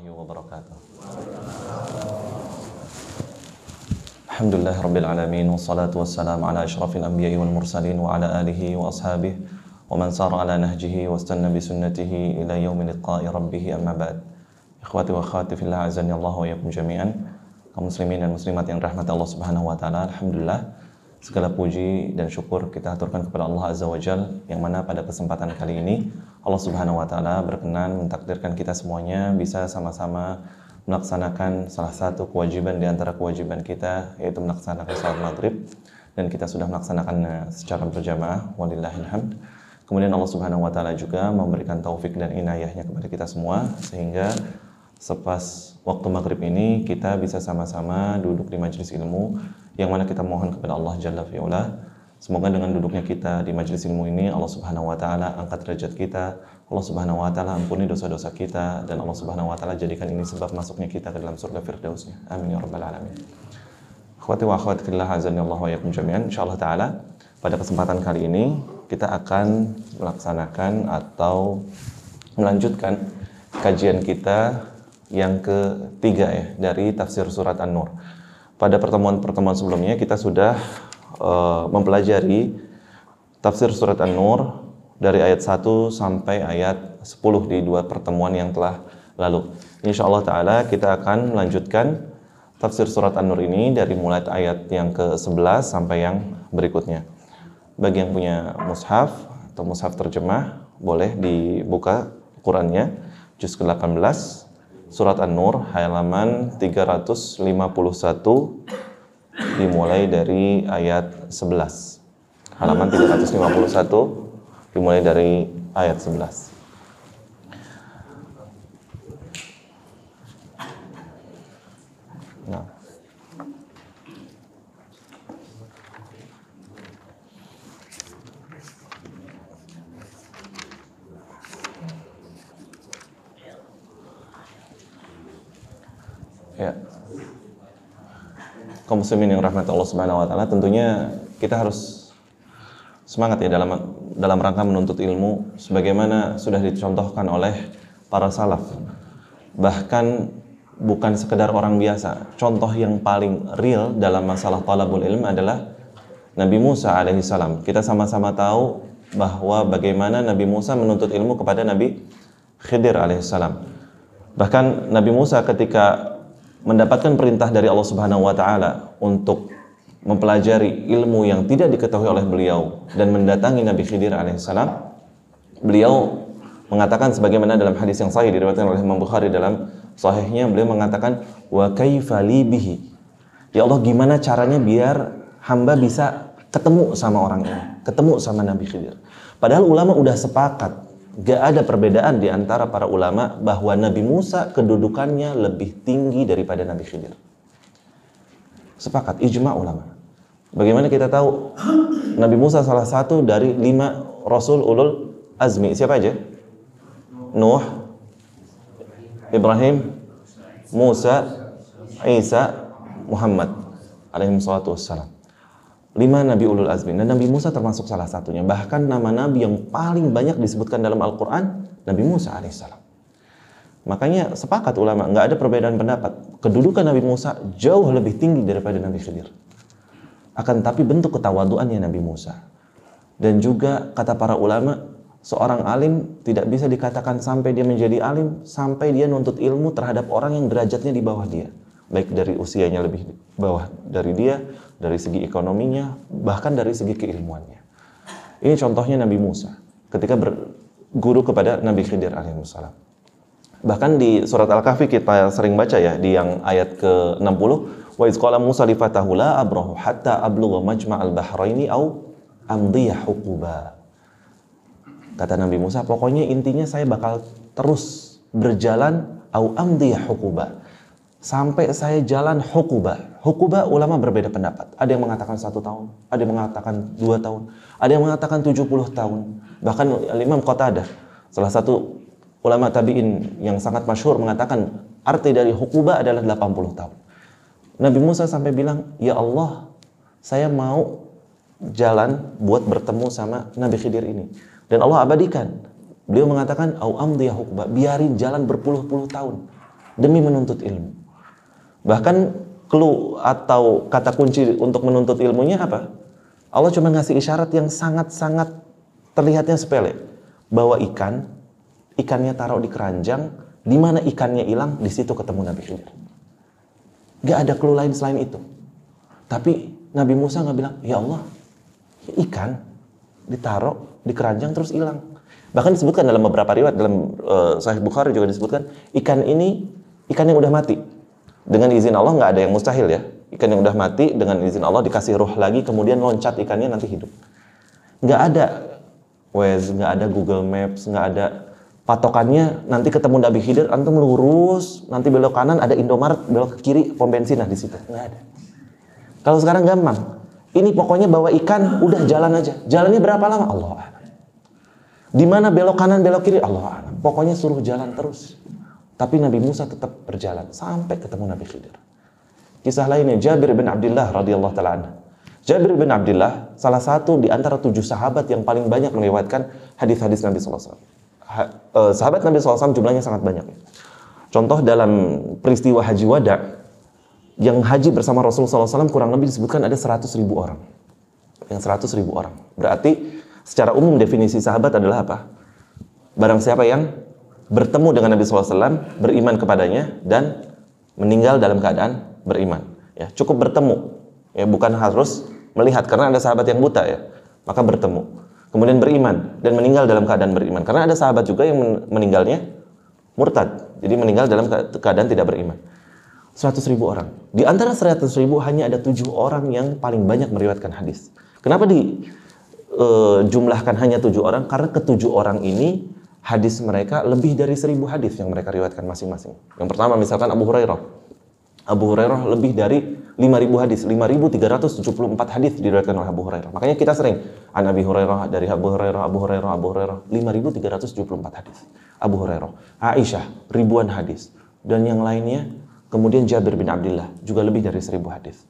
warahmatullahi wabarakatuh. Alhamdulillah rabbil alamin, wassalatu wassalamu ala asyrafil anbiya'i wal mursalin wa ala alihi wa ashabihi wa man sara ala nahjihi wa istanna bi sunnatihi ila yaumi liqa'i rabbih, amma ba'd. Ikhwati wa akhwati fillah, azani Allah wa iyyakum jami'an. Kaum muslimin dan muslimat yang rahmat Allah Subhanahu wa taala, alhamdulillah segala puji dan syukur kita aturkan kepada Allah Azza wa Jalla, yang mana pada kesempatan kali ini Allah Subhanahu wa taala berkenan mentakdirkan kita semuanya bisa sama-sama melaksanakan salah satu kewajiban di antara kewajiban kita, yaitu melaksanakan salat maghrib, dan kita sudah melaksanakannya secara berjamaah, walillahil hamd. Kemudian Allah Subhanahu wa taala juga memberikan taufik dan inayahnya kepada kita semua, sehingga sepas waktu maghrib ini kita bisa sama-sama duduk di majelis ilmu, yang mana kita mohon kepada Allah Jalla fi'ula, semoga dengan duduknya kita di majelis ilmu ini Allah Subhanahu wa taala angkat derajat kita, Allah Subhanahu wa taala ampuni dosa-dosa kita, dan Allah Subhanahu wa taala jadikan ini sebab masuknya kita ke dalam surga firdausnya. Amin ya rabbal alamin. Akhwati wa akhwat fillah, azani Allah wa iyyakum jami'an. Insyaallah taala pada kesempatan kali ini kita akan melaksanakan atau melanjutkan kajian kita yang ketiga ya dari tafsir surat An-Nur. Pada pertemuan-pertemuan sebelumnya kita sudah mempelajari tafsir surat An-Nur dari ayat 1 sampai ayat 10 di dua pertemuan yang telah lalu. Insyaallah taala kita akan melanjutkan tafsir surat An-Nur ini dari mulai ayat yang ke-11 sampai yang berikutnya. Bagi yang punya mushaf atau mushaf terjemah, boleh dibuka Qurannya juz ke-18 surat An-Nur halaman 351 dimulai dari ayat 11. Halaman 351 dimulai dari ayat 11. Nah. Ya. Kaum muslimin yang rahmat Allah Subhanahu wa taala, tentunya kita harus semangat ya dalam rangka menuntut ilmu sebagaimana sudah dicontohkan oleh para salaf. Bahkan bukan sekedar orang biasa. Contoh yang paling real dalam masalah talabul ilm adalah Nabi Musa alaihi salam. Kita sama-sama tahu bahwa bagaimana Nabi Musa menuntut ilmu kepada Nabi Khidir alaihi salam. Bahkan Nabi Musa ketika mendapatkan perintah dari Allah Subhanahu wa taala untuk mempelajari ilmu yang tidak diketahui oleh beliau dan mendatangi Nabi Khidir alaihissalam, beliau mengatakan sebagaimana dalam hadis yang sahih diriwayatkan oleh Imam Bukhari dalam sahihnya, beliau mengatakan wa kaifa li bihi, ya Allah gimana caranya biar hamba bisa ketemu sama orang ini, ketemu sama Nabi Khidir. Padahal ulama udah sepakat, gak ada perbedaan di antara para ulama bahwa Nabi Musa kedudukannya lebih tinggi daripada Nabi Khidir. Sepakat, ijma ulama. Bagaimana kita tahu Nabi Musa salah satu dari 5 Rasul ulul azmi? Siapa aja? Nuh, Ibrahim, Musa, Isa, Muhammad alaihi salatu wassalam. 5 Nabi ulul azmi, dan Nabi Musa termasuk salah satunya. Bahkan nama Nabi yang paling banyak disebutkan dalam Al-Quran, Nabi Musa alaihissalam. Makanya sepakat ulama, nggak ada perbedaan pendapat. Kedudukan Nabi Musa jauh lebih tinggi daripada Nabi Khidir. Akan tapi bentuk ketawaduannya Nabi Musa. Dan juga kata para ulama, seorang alim tidak bisa dikatakan sampai dia menjadi alim, sampai dia nuntut ilmu terhadap orang yang derajatnya di bawah dia. Baik dari usianya lebih di bawah dari dia, dari segi ekonominya, bahkan dari segi keilmuannya. Ini contohnya Nabi Musa ketika berguru kepada Nabi Khidir alaihissalam. Bahkan di surat Al-Kahfi kita sering baca ya, di yang ayat ke-60, wa iz qala Musa li fatahu la abrahu hatta ablugha majma'al bahraini au amdiya huquba. Kata Nabi Musa, pokoknya intinya saya bakal terus berjalan au amdiya huquba, sampai saya jalan huquba. Huquba ulama berbeda pendapat. Ada yang mengatakan 1 tahun, ada yang mengatakan 2 tahun, ada yang mengatakan 70 tahun. Bahkan Imam Qatadah, salah satu ulama tabi'in yang sangat masyhur, mengatakan arti dari huquba adalah 80 tahun. Nabi Musa sampai bilang, ya Allah, saya mau jalan buat bertemu sama Nabi Khidir ini. Dan Allah abadikan. Beliau mengatakan, au amdiya huquba, biarin jalan berpuluh-puluh tahun. demi menuntut ilmu. Bahkan clue atau kata kunci untuk menuntut ilmunya apa? Allah cuma ngasih isyarat yang sangat-sangat terlihatnya sepele. Bawa ikannya taruh di keranjang, di mana ikannya hilang, di situ ketemu Nabi Khidir. Gak ada clue lain selain itu. Tapi Nabi Musa nggak bilang, ya Allah, ikan ditaruh di keranjang terus hilang. Bahkan disebutkan dalam beberapa riwayat, dalam Sahih Bukhari juga disebutkan, ikan ini ikan yang udah mati. Dengan izin Allah nggak ada yang mustahil ya. Ikan yang udah mati dengan izin Allah dikasih ruh lagi, kemudian loncat ikannya nanti hidup. Nggak ada Waze, nggak ada Google Maps, nggak ada patokannya. Nanti ketemu Nabi Khidir, antum lurus, nanti belok kanan ada Indomaret, belok ke kiri pom bensin, nah di situ nggak ada. Kalau sekarang gampang. Ini pokoknya bawa ikan, udah jalan aja. Jalannya berapa lama? Allah a'lam. Di mana belok kanan, belok kiri? Allah a'lam. Pokoknya suruh jalan terus. Tapi Nabi Musa tetap berjalan sampai ketemu Nabi Khidir. Kisah lainnya Jabir bin Abdullah radhiyallahu ta'ala anhu. Jabir bin Abdullah salah satu di antara 7 sahabat yang paling banyak meriwayatkan hadis-hadis Nabi SAW. Sahabat Nabi SAW jumlahnya sangat banyak. Contoh dalam peristiwa Haji Wada, yang haji bersama Rasulullah SAW kurang lebih disebutkan ada 100.000 orang. Yang 100.000 orang. Berarti secara umum definisi sahabat adalah apa? Barang siapa yang bertemu dengan Nabi SAW, beriman kepadanya, dan meninggal dalam keadaan beriman. Ya, cukup bertemu. Ya, bukan harus melihat, karena ada sahabat yang buta ya. Maka bertemu. Kemudian beriman dan meninggal dalam keadaan beriman. Karena ada sahabat juga yang meninggalnya murtad. Jadi meninggal dalam keadaan tidak beriman. 100.000 orang. Di antara 100.000 hanya ada 7 orang yang paling banyak meriwayatkan hadis. Kenapa jumlahkan hanya 7 orang? Karena ke-7 orang ini hadis mereka lebih dari 1.000 hadis yang mereka riwayatkan masing-masing. Yang pertama misalkan Abu Hurairah. Abu Hurairah lebih dari 5.000 hadis. 5.374 hadis diriwayatkan oleh Abu Hurairah. Makanya kita sering an Abi Hurairah, dari Abu Hurairah, Abu Hurairah, Abu Hurairah. 5.374 hadis. Abu Hurairah. Aisyah, ribuan hadis. Dan yang lainnya, kemudian Jabir bin Abdullah, juga lebih dari 1.000 hadis.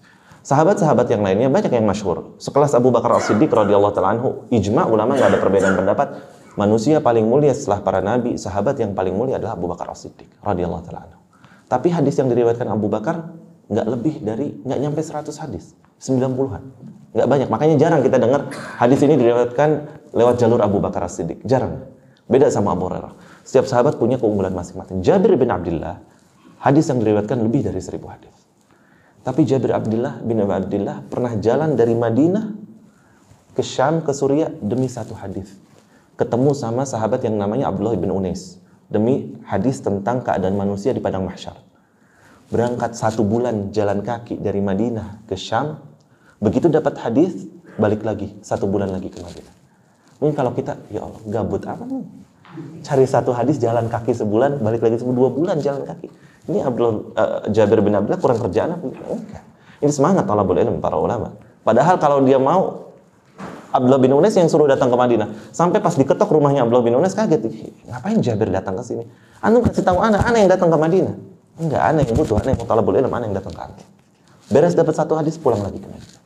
Sahabat-sahabat yang lainnya banyak yang masyhur. Sekelas Abu Bakar As-Siddiq radhiyallahu ta'ala anhu, ijma ulama nggak ada perbedaan pendapat. Manusia paling mulia setelah para nabi, sahabat yang paling mulia adalah Abu Bakar As-Siddiq radhiyallahu ta'ala anhu. Tapi hadis yang diriwayatkan Abu Bakar nggak nyampe 100 hadis, 90-an. Nggak banyak, makanya jarang kita dengar hadis ini diriwayatkan lewat jalur Abu Bakar As-Siddiq. Jarang. Beda sama Abu Hurairah. Setiap sahabat punya keunggulan masing-masing. Jabir bin Abdullah, hadis yang diriwayatkan lebih dari 1.000 hadis. Tapi Jabir bin Abdullah pernah jalan dari Madinah ke Syam, ke Suriah demi 1 hadis. Ketemu sama sahabat yang namanya Abdullah bin Unais demi hadis tentang keadaan manusia di padang mahsyar. Berangkat 1 bulan jalan kaki dari Madinah ke Syam, begitu dapat hadis balik lagi 1 bulan lagi ke Madinah. Mungkin kalau kita, ya Allah, gabut apa nih? Cari 1 hadis jalan kaki sebulan, balik lagi 2 bulan jalan kaki. Ini Jabir bin Abdullah kurang kerjaan apa? Enggak. Ini semangat talabul ilm para ulama. Padahal kalau dia mau, Abdullah bin Unais yang suruh datang ke Madinah. Sampai pas diketok rumahnya Abdullah bin Unais kaget. Ngapain Jabir datang ke sini? Antum kasih tahu ana yang datang ke Madinah. Enggak, ana yang butuh, ana yang mau talabul ilm, ana yang datang ke antum. Beres dapat 1 hadis pulang lagi ke Madinah.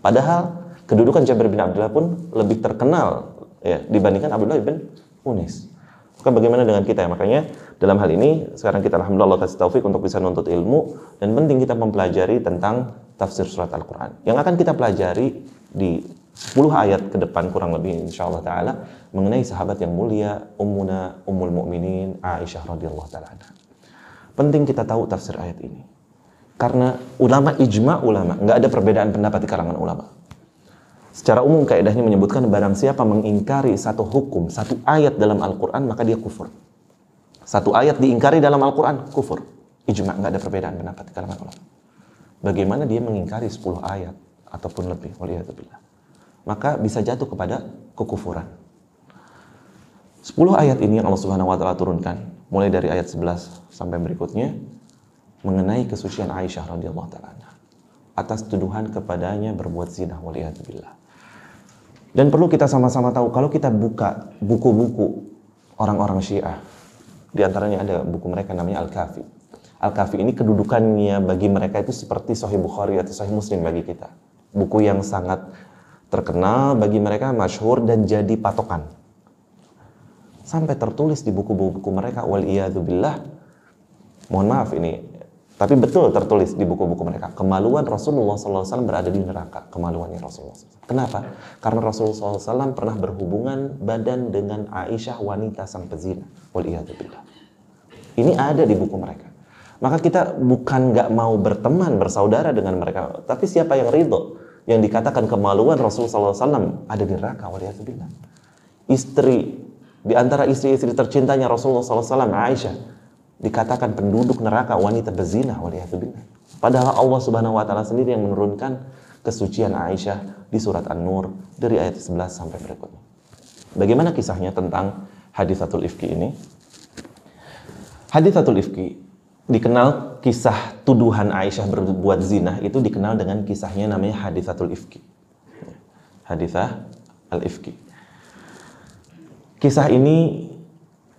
Padahal kedudukan Jabir bin Abdullah pun lebih terkenal ya dibandingkan Abdullah bin Unais. Maka bagaimana dengan kita ya? Makanya dalam hal ini sekarang kita alhamdulillah Allah kasih taufik untuk bisa nuntut ilmu, dan penting kita mempelajari tentang tafsir surat Al-Quran. Yang akan kita pelajari di 10 ayat ke depan kurang lebih insyaallah taala mengenai sahabat yang mulia Ummul Mukminin Aisyah radhiyallahu taala anha. Penting kita tahu tafsir ayat ini. Karena ijma ulama, nggak ada perbedaan pendapat di kalangan ulama. Secara umum kaidahnya menyebutkan barang siapa mengingkari satu hukum, satu ayat dalam Al-Quran, maka dia kufur. Satu ayat diingkari dalam Al-Quran, kufur. Ijma, nggak ada perbedaan pendapat di kalangan ulama. Bagaimana dia mengingkari 10 ayat ataupun lebih, waliyadzubillah, maka bisa jatuh kepada kekufuran. 10 ayat ini yang Allah Subhanahu wa taala turunkan, mulai dari ayat 11 sampai berikutnya, mengenai kesucian Aisyah radhiyallahu taala atas tuduhan kepadanya berbuat zina, waliyadzubillah. Dan perlu kita sama-sama tahu, kalau kita buka buku-buku orang-orang Syiah, di antaranya ada buku mereka namanya Al-Kafi. Al-Kafi ini kedudukannya bagi mereka itu seperti Sahih Bukhari atau Sahih Muslim bagi kita. Buku yang sangat terkenal bagi mereka, masyhur dan jadi patokan. Sampai tertulis di buku-buku mereka, waliyadzubillah, Mohon maaf ini, tapi betul tertulis di buku-buku mereka. Kemaluan Rasulullah SAW berada di neraka. Kemaluannya Rasulullah SAW. Kenapa? Karena Rasulullah SAW pernah berhubungan badan dengan Aisyah, wanita sang pezina. Waliyadzubillah. Ini ada di buku mereka. Maka kita bukan nggak mau berteman, bersaudara dengan mereka. Tapi siapa yang ridho? Yang dikatakan kemaluan Rasulullah SAW ada di neraka. Waliyadzubillah. Istri, di antara istri-istri tercintanya Rasulullah SAW, Aisyah, dikatakan penduduk neraka, wanita berzina, waliyadzubillah. Padahal Allah Subhanahu wa taala sendiri yang menurunkan kesucian Aisyah di surat An-Nur dari ayat 11 sampai berikutnya. Bagaimana kisahnya tentang haditsatul ifki ini? Haditsatul ifki dikenal, kisah tuduhan Aisyah berbuat zina itu dikenal dengan kisahnya namanya haditsatul ifki. Haditsah al-ifki. Kisah ini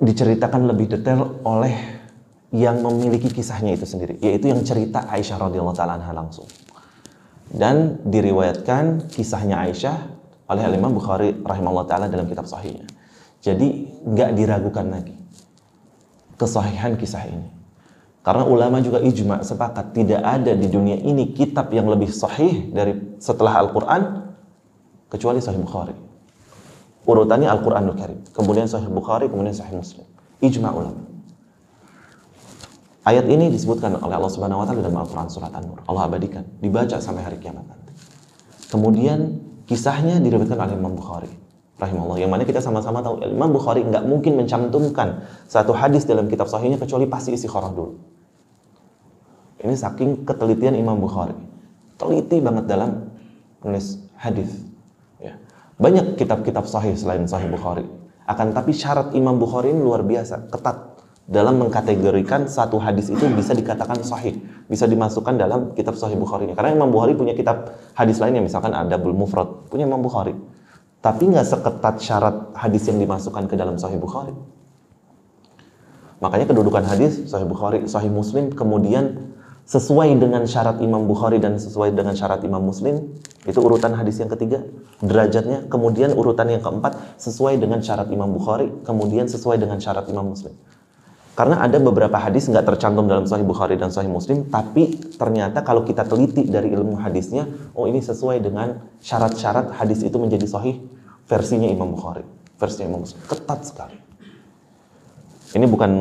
diceritakan lebih detail oleh yang memiliki kisahnya itu sendiri, yaitu yang cerita Aisyah radhiyallahu taala anha langsung. Dan diriwayatkan kisahnya Aisyah oleh Imam Bukhari rahimahullah taala dalam kitab sahihnya. Jadi nggak diragukan lagi kesahihan kisah ini. Karena ulama juga ijma sepakat tidak ada di dunia ini kitab yang lebih sahih dari setelah Al-Quran kecuali Sahih Bukhari. Urutannya Al-Quranul Karim, kemudian Sahih Bukhari, kemudian Sahih Muslim. Ijma ulama. Ayat ini disebutkan oleh Allah Subhanahu wa taala dalam Al-Qur'an surat An-Nur. Allah abadikan, dibaca sampai hari kiamat nanti. Kemudian kisahnya diriwayatkan oleh Imam Bukhari rahimahullah, yang mana kita sama-sama tahu Imam Bukhari nggak mungkin mencantumkan satu hadis dalam kitab sahihnya kecuali pasti istikharah dulu. Ini saking ketelitian Imam Bukhari. Teliti banget dalam menulis hadis. Ya. Banyak kitab-kitab sahih selain Sahih Bukhari. Akan tapi syarat Imam Bukhari ini luar biasa, ketat dalam mengkategorikan satu hadis itu bisa dikatakan sahih, bisa dimasukkan dalam kitab Sahih Bukhari. Karena Imam Bukhari punya kitab hadis lainnya, misalkan Adabul Mufrad, punya Imam Bukhari. Tapi nggak seketat syarat hadis yang dimasukkan ke dalam Sahih Bukhari. Makanya kedudukan hadis Sahih Bukhari, Sahih Muslim, kemudian sesuai dengan syarat Imam Bukhari dan sesuai dengan syarat Imam Muslim, itu urutan hadis yang ketiga, derajatnya. Kemudian urutan yang keempat sesuai dengan syarat Imam Bukhari, kemudian sesuai dengan syarat Imam Muslim. Karena ada beberapa hadis nggak tercantum dalam Sahih Bukhari dan Sahih Muslim, tapi ternyata kalau kita teliti dari ilmu hadisnya, oh ini sesuai dengan syarat-syarat hadis itu menjadi sahih versinya Imam Bukhari, versinya Imam Muslim. Ketat sekali. Ini bukan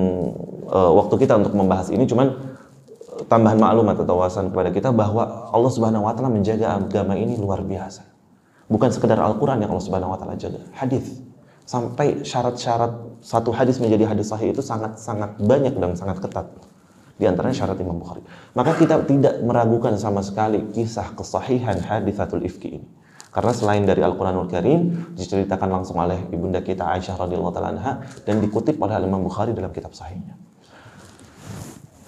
waktu kita untuk membahas ini, cuman tambahan maklumat atau wawasan kepada kita bahwa Allah Subhanahu wa taala menjaga agama ini luar biasa. Bukan sekedar Al-Qur'an yang Allah Subhanahu wa taala jaga, hadis. Sampai syarat-syarat satu hadis menjadi hadis sahih itu sangat-sangat banyak dan sangat ketat. Di antaranya syarat Imam Bukhari. Maka kita tidak meragukan sama sekali kisah kesahihan haditsatul ifki ini. Karena selain dari Al-Quranul Karim, diceritakan langsung oleh ibunda kita Aisyah radhiyallahu taala anha dan dikutip oleh Imam Bukhari dalam kitab sahihnya.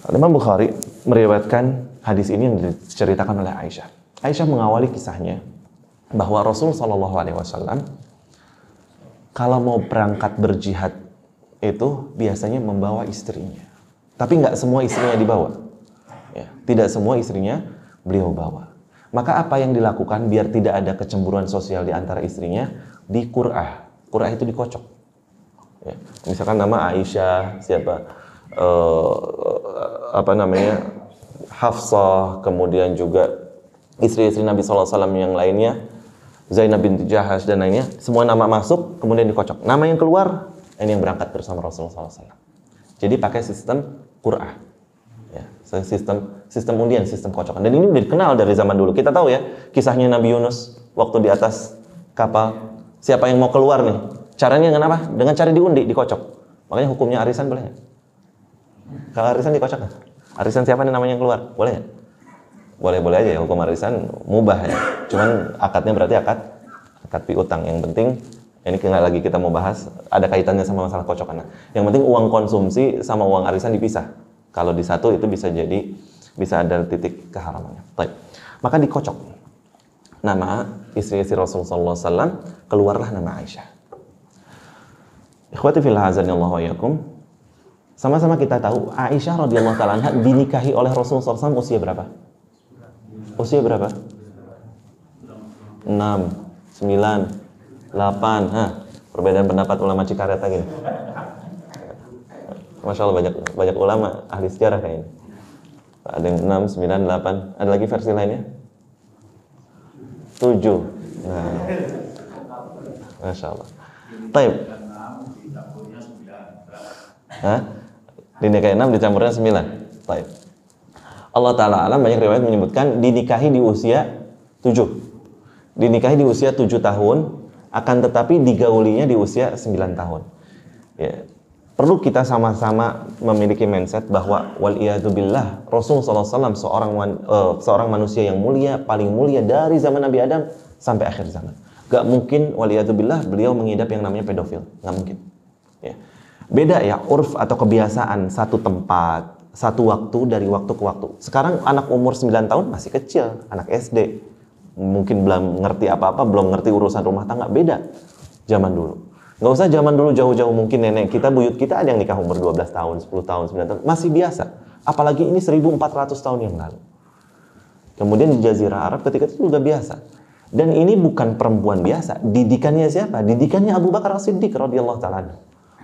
Imam Bukhari meriwayatkan hadis ini yang diceritakan oleh Aisyah. Aisyah mengawali kisahnya bahwa Rasul sallallahu alaihi wasallam kalau mau berangkat berjihad itu biasanya membawa istrinya. Tapi nggak semua istrinya dibawa. Ya, tidak semua istrinya beliau bawa. Maka apa yang dilakukan biar tidak ada kecemburuan sosial di antara istrinya? Di Qur'ah. Qur'ah itu dikocok. Ya, misalkan nama Aisyah, siapa? Hafsah, kemudian juga istri-istri Nabi SAW yang lainnya, Zainab binti Jahash dan lainnya, semua nama masuk, kemudian dikocok. Nama yang keluar, ini yang berangkat bersama Rasulullah SAW. Jadi pakai sistem Qur'ah, ya, sistem undian, sistem kocokan. Dan ini udah dikenal dari zaman dulu. Kita tahu ya, kisahnya Nabi Yunus waktu di atas kapal. Siapa yang mau keluar nih? Caranya dengan apa? Dengan cara diundi, dikocok. Makanya hukumnya arisan boleh nggak? Kalau arisan dikocok nggak? Arisan siapa nih namanya yang keluar? Boleh nggak? Boleh-boleh aja ya, hukum arisan mubah ya. Cuman akadnya berarti akad piutang. Yang penting, ini nggak lagi kita mau bahas, ada kaitannya sama masalah kocokan. Yang penting uang konsumsi sama uang arisan dipisah. Kalau di satu itu bisa ada titik keharamannya. Baik. Maka dikocok nama istri-istri Rasulullah SAW, keluarlah nama Aisyah. Ikhwati fillah azanillahu wa iyyakum. Sama-sama kita tahu Aisyah radhiyallahu ta'ala anha dinikahi oleh Rasulullah SAW usia berapa? Usia berapa? 6, 9, 8. Perbedaan pendapat ulama Cikaret lagi. Masya Allah, banyak ulama ahli sejarah kayaknya. Ada yang 6, 9, 8. Ada lagi versi lainnya? 7. Nah, Masya Allah. Taib. Hah? Dinikahi 6, dicampurnya 9. Taib. Allah Ta'ala alam, banyak riwayat menyebutkan dinikahi di usia 7. Dinikahi di usia 7 tahun, akan tetapi digaulinya di usia 9 tahun. Ya. Perlu kita sama-sama memiliki mindset bahwa waliyadzubillah, Rasul SAW seorang manusia yang mulia, paling mulia dari zaman Nabi Adam sampai akhir zaman. Gak mungkin waliyadzubillah beliau mengidap yang namanya pedofil, gak mungkin. Ya. Beda ya urf atau kebiasaan satu tempat, satu waktu dari waktu ke waktu. Sekarang anak umur 9 tahun masih kecil, anak SD. Mungkin belum ngerti apa-apa, belum ngerti urusan rumah tangga, beda zaman dulu. Nggak usah zaman dulu jauh-jauh, mungkin nenek kita, buyut kita ada yang nikah umur 12 tahun, 10 tahun, 9 tahun. Masih biasa. Apalagi ini 1400 tahun yang lalu. Kemudian di Jazirah Arab ketika itu juga biasa. Dan ini bukan perempuan biasa. Didikannya siapa? Didikannya Abu Bakar As-Siddiq radhiyallahu ta'ala.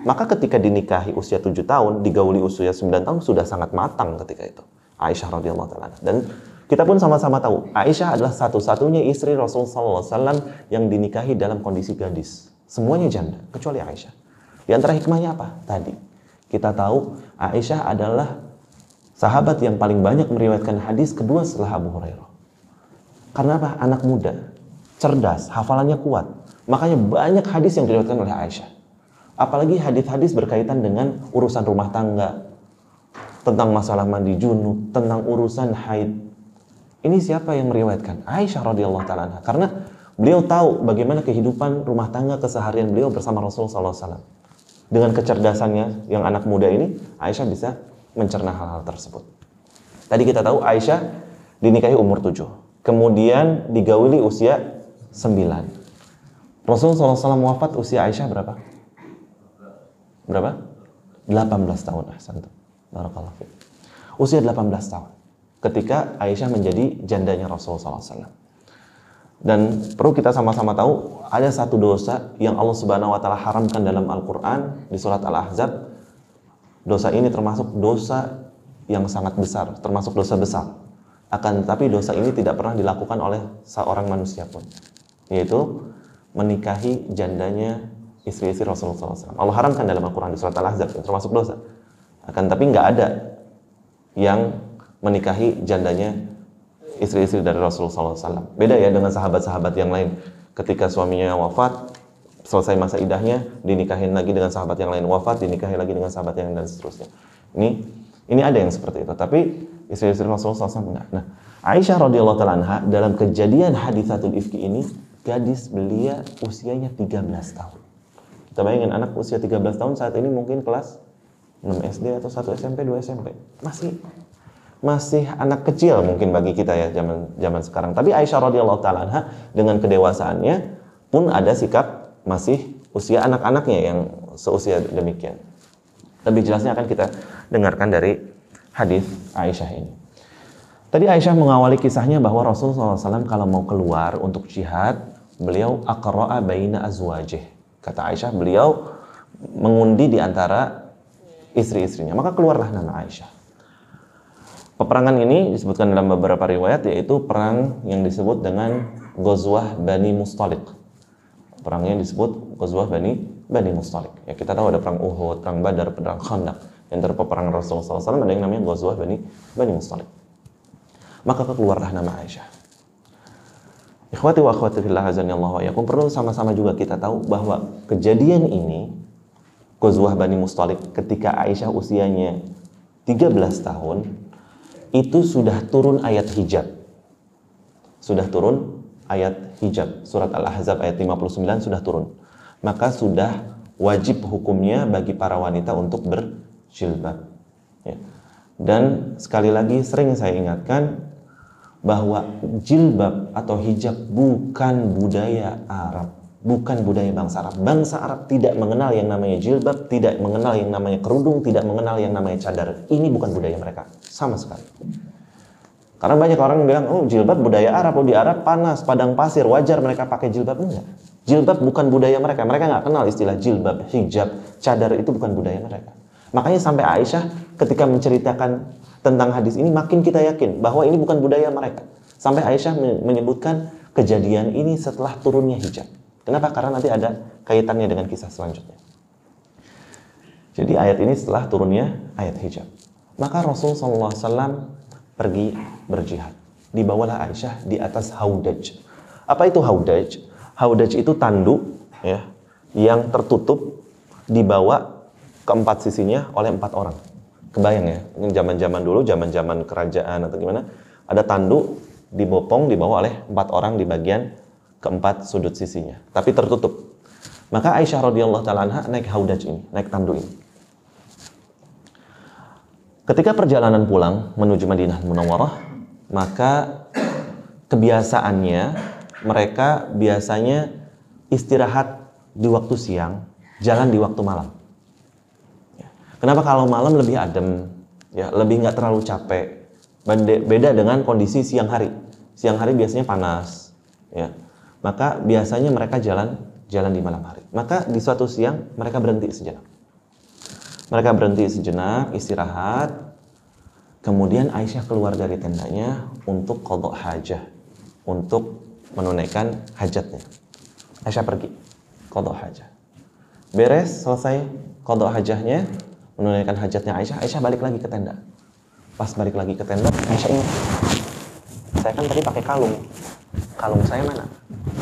Maka ketika dinikahi usia 7 tahun, digauli usia 9 tahun, sudah sangat matang ketika itu. Aisyah radhiyallahu ta'ala. Dan kita pun sama-sama tahu, Aisyah adalah satu-satunya istri Rasulullah SAW yang dinikahi dalam kondisi gadis. Semuanya janda, kecuali Aisyah. Di antara hikmahnya apa? Tadi, kita tahu Aisyah adalah sahabat yang paling banyak meriwayatkan hadis kedua setelah Abu Hurairah. Karena apa? Anak muda, cerdas, hafalannya kuat. Makanya banyak hadis yang diriwayatkan oleh Aisyah. Apalagi hadis-hadis berkaitan dengan urusan rumah tangga, tentang masalah mandi junub, tentang urusan haid. Ini siapa yang meriwayatkan? Aisyah radhiyallahu ta'ala. Karena beliau tahu bagaimana kehidupan rumah tangga keseharian beliau bersama Rasulullah SAW. Dengan kecerdasannya yang anak muda ini, Aisyah bisa mencerna hal-hal tersebut. Tadi kita tahu Aisyah dinikahi umur 7. Kemudian digauli usia 9. Rasulullah SAW wafat usia Aisyah berapa? Berapa? 18 tahun. Barakallahu fiik. Usia 18 tahun. Ketika Aisyah menjadi jandanya Rasulullah SAW. Dan perlu kita sama-sama tahu, ada satu dosa yang Allah Subhanahu wa Ta'ala haramkan dalam Al-Quran di surat Al-Ahzab. Dosa ini termasuk dosa yang sangat besar, termasuk dosa besar. Akan tetapi dosa ini tidak pernah dilakukan oleh seorang manusia pun, yaitu menikahi jandanya istri-istri Rasulullah SAW. Allah haramkan dalam Al-Quran di surat Al-Ahzab, termasuk dosa. Akan tetapi nggak ada yang menikahi jandanya istri-istri dari Rasulullah SAW. Beda ya dengan sahabat-sahabat yang lain. Ketika suaminya wafat, selesai masa idahnya, dinikahin lagi dengan sahabat yang lain, wafat, dinikahi lagi dengan sahabat yang lain, dan seterusnya. Ini ada yang seperti itu. Tapi istri-istri Rasulullah SAW enggak. Nah, Aisyah radhiyallahu ta'ala anha dalam kejadian haditsatul ifki ini, gadis belia usianya 13 tahun. Kita bayangin anak usia 13 tahun saat ini mungkin kelas 6 SD atau 1 SMP, 2 SMP. Masih anak kecil mungkin bagi kita ya zaman sekarang. Tapi Aisyah radhiyallahu ta'ala anha dengan kedewasaannya pun ada sikap masih usia anak-anaknya yang seusia demikian. Lebih jelasnya akan kita dengarkan dari hadis Aisyah ini. Tadi Aisyah mengawali kisahnya bahwa Rasulullah SAW kalau mau keluar untuk jihad, beliau aqra'a baina azwajih. Kata Aisyah, beliau mengundi di antara istri-istrinya. Maka keluarlah nama Aisyah. Peperangan ini disebutkan dalam beberapa riwayat, yaitu perang yang disebut dengan Ghazwah Bani Mustaliq. Perangnya disebut Ghazwah Bani Mustaliq. Ya, kita tahu ada perang Uhud, perang Badar, perang Khandaq. Di antara peperangan Rasulullah SAW ada yang namanya Ghazwah Bani Mustaliq. Maka keluarlah nama Aisyah. Ikhwati wa akhwati fillah azanillahu wa iyyakum, perlu sama-sama juga kita tahu bahwa kejadian ini, Ghazwah Bani Mustaliq, ketika Aisyah usianya 13 tahun, itu sudah turun ayat hijab. Sudah turun ayat hijab. Surat Al-Ahzab ayat 59 sudah turun. Maka sudah wajib hukumnya bagi para wanita untuk berjilbab. Ya. Dan sekali lagi sering saya ingatkan bahwa jilbab atau hijab bukan budaya Arab. Bukan budaya bangsa Arab. Bangsa Arab tidak mengenal yang namanya jilbab, tidak mengenal yang namanya kerudung, tidak mengenal yang namanya cadar. Ini bukan budaya mereka, sama sekali. Karena banyak orang yang bilang, oh jilbab budaya Arab, oh di Arab panas, padang pasir, wajar mereka pakai jilbab. Enggak. Jilbab bukan budaya mereka. Mereka nggak kenal istilah jilbab, hijab, cadar, itu bukan budaya mereka. Makanya sampai Aisyah ketika menceritakan tentang hadis ini makin kita yakin bahwa ini bukan budaya mereka. Sampai Aisyah menyebutkan kejadian ini setelah turunnya hijab. Kenapa? Karena nanti ada kaitannya dengan kisah selanjutnya. Jadi ayat ini setelah turunnya ayat hijab. Maka Rasul SAW pergi berjihad. Dibawalah Aisyah di atas haudaj. Apa itu haudaj? Haudaj itu tanduk ya, yang tertutup, dibawa keempat sisinya oleh 4 orang. Kebayang ya, ini zaman-zaman dulu, zaman-zaman kerajaan atau gimana, ada tanduk dibopong dibawa oleh 4 orang di bagian keempat sudut sisinya, tapi tertutup. Maka Aisyah radhiyallahu taala anha naik haudaj ini, naik tanduk ini. Ketika perjalanan pulang menuju Madinah Munawwarah, maka kebiasaannya mereka biasanya istirahat di waktu siang, jalan di waktu malam. Kenapa? Kalau malam lebih adem, ya, lebih nggak terlalu capek. Beda dengan kondisi siang hari. Siang hari biasanya panas, ya. Maka biasanya mereka jalan di malam hari. Maka di suatu siang mereka berhenti sejenak. Mereka berhenti sejenak, istirahat. Kemudian Aisyah keluar dari tendanya untuk qadha hajah, untuk menunaikan hajatnya. Aisyah pergi qadha hajah. Beres, selesai qadha hajahnya, menunaikan hajatnya Aisyah balik lagi ke tenda. Pas balik lagi ke tenda, Aisyah ingat, saya kan tadi pakai kalung. Kalung saya mana?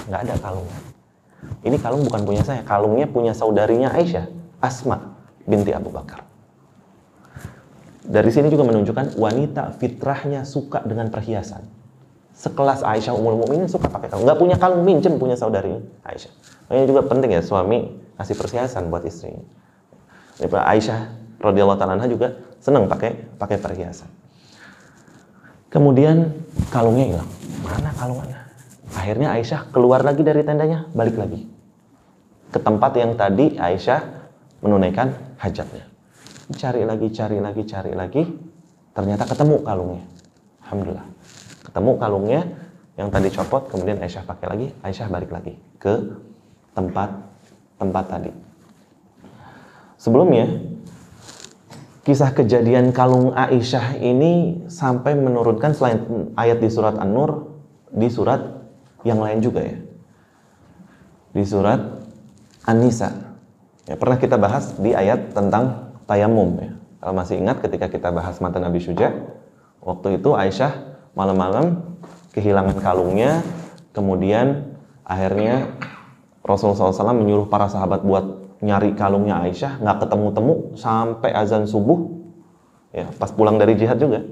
Nggak ada kalung. Ini kalung bukan punya saya, kalungnya punya saudarinya Aisyah, Asma binti Abu Bakar. Dari sini juga menunjukkan wanita fitrahnya suka dengan perhiasan. Sekelas Aisyah Ummul Mukminin suka pakai kalung. Nggak punya kalung, minjem punya saudari Aisyah. Makanya juga penting ya suami kasih perhiasan buat istrinya. Aisyah radhiyallahu ta'ala anha juga senang pakai perhiasan. Kemudian kalungnya hilang. Mana kalungnya? Akhirnya Aisyah keluar lagi dari tendanya, balik lagi ke tempat yang tadi Aisyah menunaikan hajatnya. Cari lagi. Ternyata ketemu kalungnya. Alhamdulillah. Ketemu kalungnya yang tadi copot, kemudian Aisyah pakai lagi, Aisyah balik lagi ke tempat tadi. Sebelumnya, kisah kejadian kalung Aisyah ini sampai menurunkan selain ayat di surat An-Nur, di surat yang lain juga ya. Di surat An-Nisa. Ya, pernah kita bahas di ayat tentang tayamum ya. Kalau masih ingat ketika kita bahas mantan Nabi Syuja, waktu itu Aisyah malam-malam kehilangan kalungnya, kemudian akhirnya Rasulullah SAW menyuruh para sahabat buat nyari kalungnya Aisyah, nggak ketemu-temu sampai azan subuh, ya pas pulang dari jihad juga.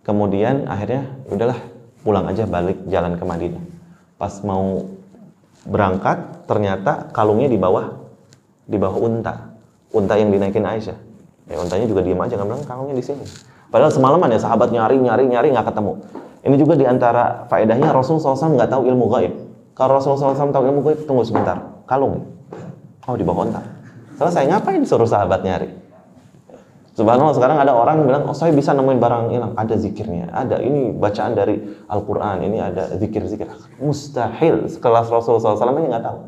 Kemudian akhirnya udahlah pulang aja, balik jalan ke Madinah. Pas mau berangkat ternyata kalungnya di bawah unta yang dinaikin Aisyah. Ya untanya juga diem aja, nggak bilang kalungnya di sini. Padahal semalaman ya sahabat nyari nggak ketemu. Ini juga diantara faedahnya Rasulullah SAW nggak tahu ilmu gaib. Kalau Rasulullah SAW tahu ilmu gaib, tunggu sebentar, kalung. Oh di bawah unta. Selesai, ngapain suruh sahabat nyari? Subhanallah, sekarang ada orang bilang, oh saya bisa nemuin barang hilang. Ada zikirnya, ada ini bacaan dari Al-Quran, ini ada zikir-zikir. Mustahil, sekelas Rasulullah SAW ini nggak tahu.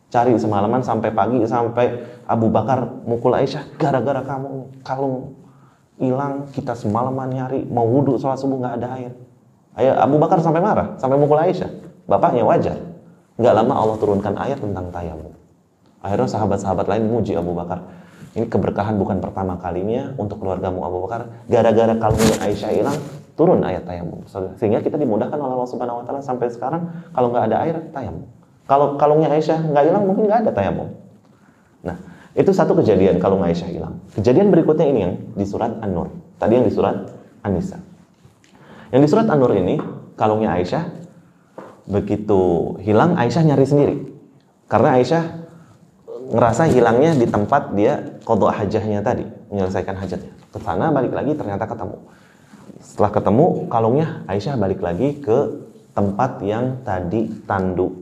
Cari semalaman sampai pagi, sampai Abu Bakar mukul Aisyah, gara-gara kamu kalung hilang, kita semalaman nyari, mau wudhu sholat subuh nggak ada air. Abu Bakar sampai marah, sampai mukul Aisyah. Bapaknya wajar. Nggak lama Allah turunkan ayat tentang tayamum. Akhirnya sahabat-sahabat lain memuji Abu Bakar. Ini keberkahan bukan pertama kalinya untuk keluargamu Abu Bakar. Gara-gara kalungnya Aisyah hilang, turun ayat tayamum. Sehingga kita dimudahkan oleh Allah Subhanahu Wa Taala sampai sekarang kalau nggak ada air tayamum. Kalau kalungnya Aisyah nggak hilang, mungkin nggak ada tayamum. Nah, itu satu kejadian kalung Aisyah hilang. Kejadian berikutnya ini yang di surat An-Nur. Tadi yang di surat An-Nisa. Yang di surat An-Nur ini kalungnya Aisyah begitu hilang, Aisyah nyari sendiri. Karena Aisyah ngerasa hilangnya di tempat dia qadha hajahnya tadi, menyelesaikan hajatnya. Ke sana balik lagi ternyata ketemu. Setelah ketemu kalungnya, Aisyah balik lagi ke tempat yang tadi tanduk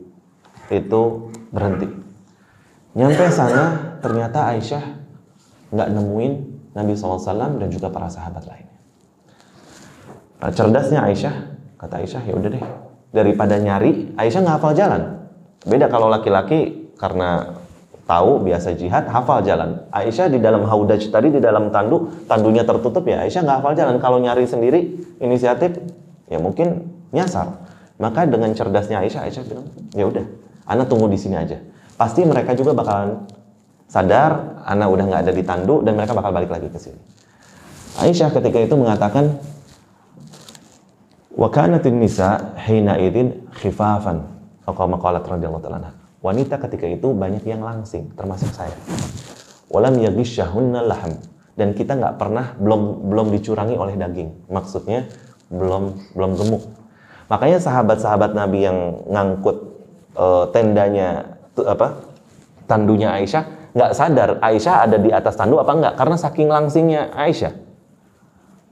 itu berhenti. Nyampe sana ternyata Aisyah nggak nemuin Nabi SAW dan juga para sahabat lainnya. Nah, cerdasnya Aisyah, kata Aisyah, ya udah deh, daripada nyari, Aisyah nggak hafal jalan. Beda kalau laki-laki karena tahu, biasa jihad, hafal jalan. Aisyah di dalam haudaj tadi, di dalam tandunya tertutup ya, Aisyah nggak hafal jalan. Kalau nyari sendiri, inisiatif, ya mungkin nyasar. Maka dengan cerdasnya Aisyah bilang, ya udah, ana tunggu di sini aja. Pasti mereka juga bakalan sadar, ana udah nggak ada di tandu, dan mereka bakal balik lagi ke sini. Aisyah ketika itu mengatakan, wa kanatin nisa hina idzin khifafan, atau maqalat radhiyallahu ta'ala anha. Wanita ketika itu banyak yang langsing, termasuk saya. Walam yaghishahunna laham, dan kita nggak pernah belum dicurangi oleh daging. Maksudnya belum gemuk. Makanya sahabat-sahabat Nabi yang ngangkut tandunya Aisyah nggak sadar Aisyah ada di atas tandu apa enggak, karena saking langsingnya Aisyah.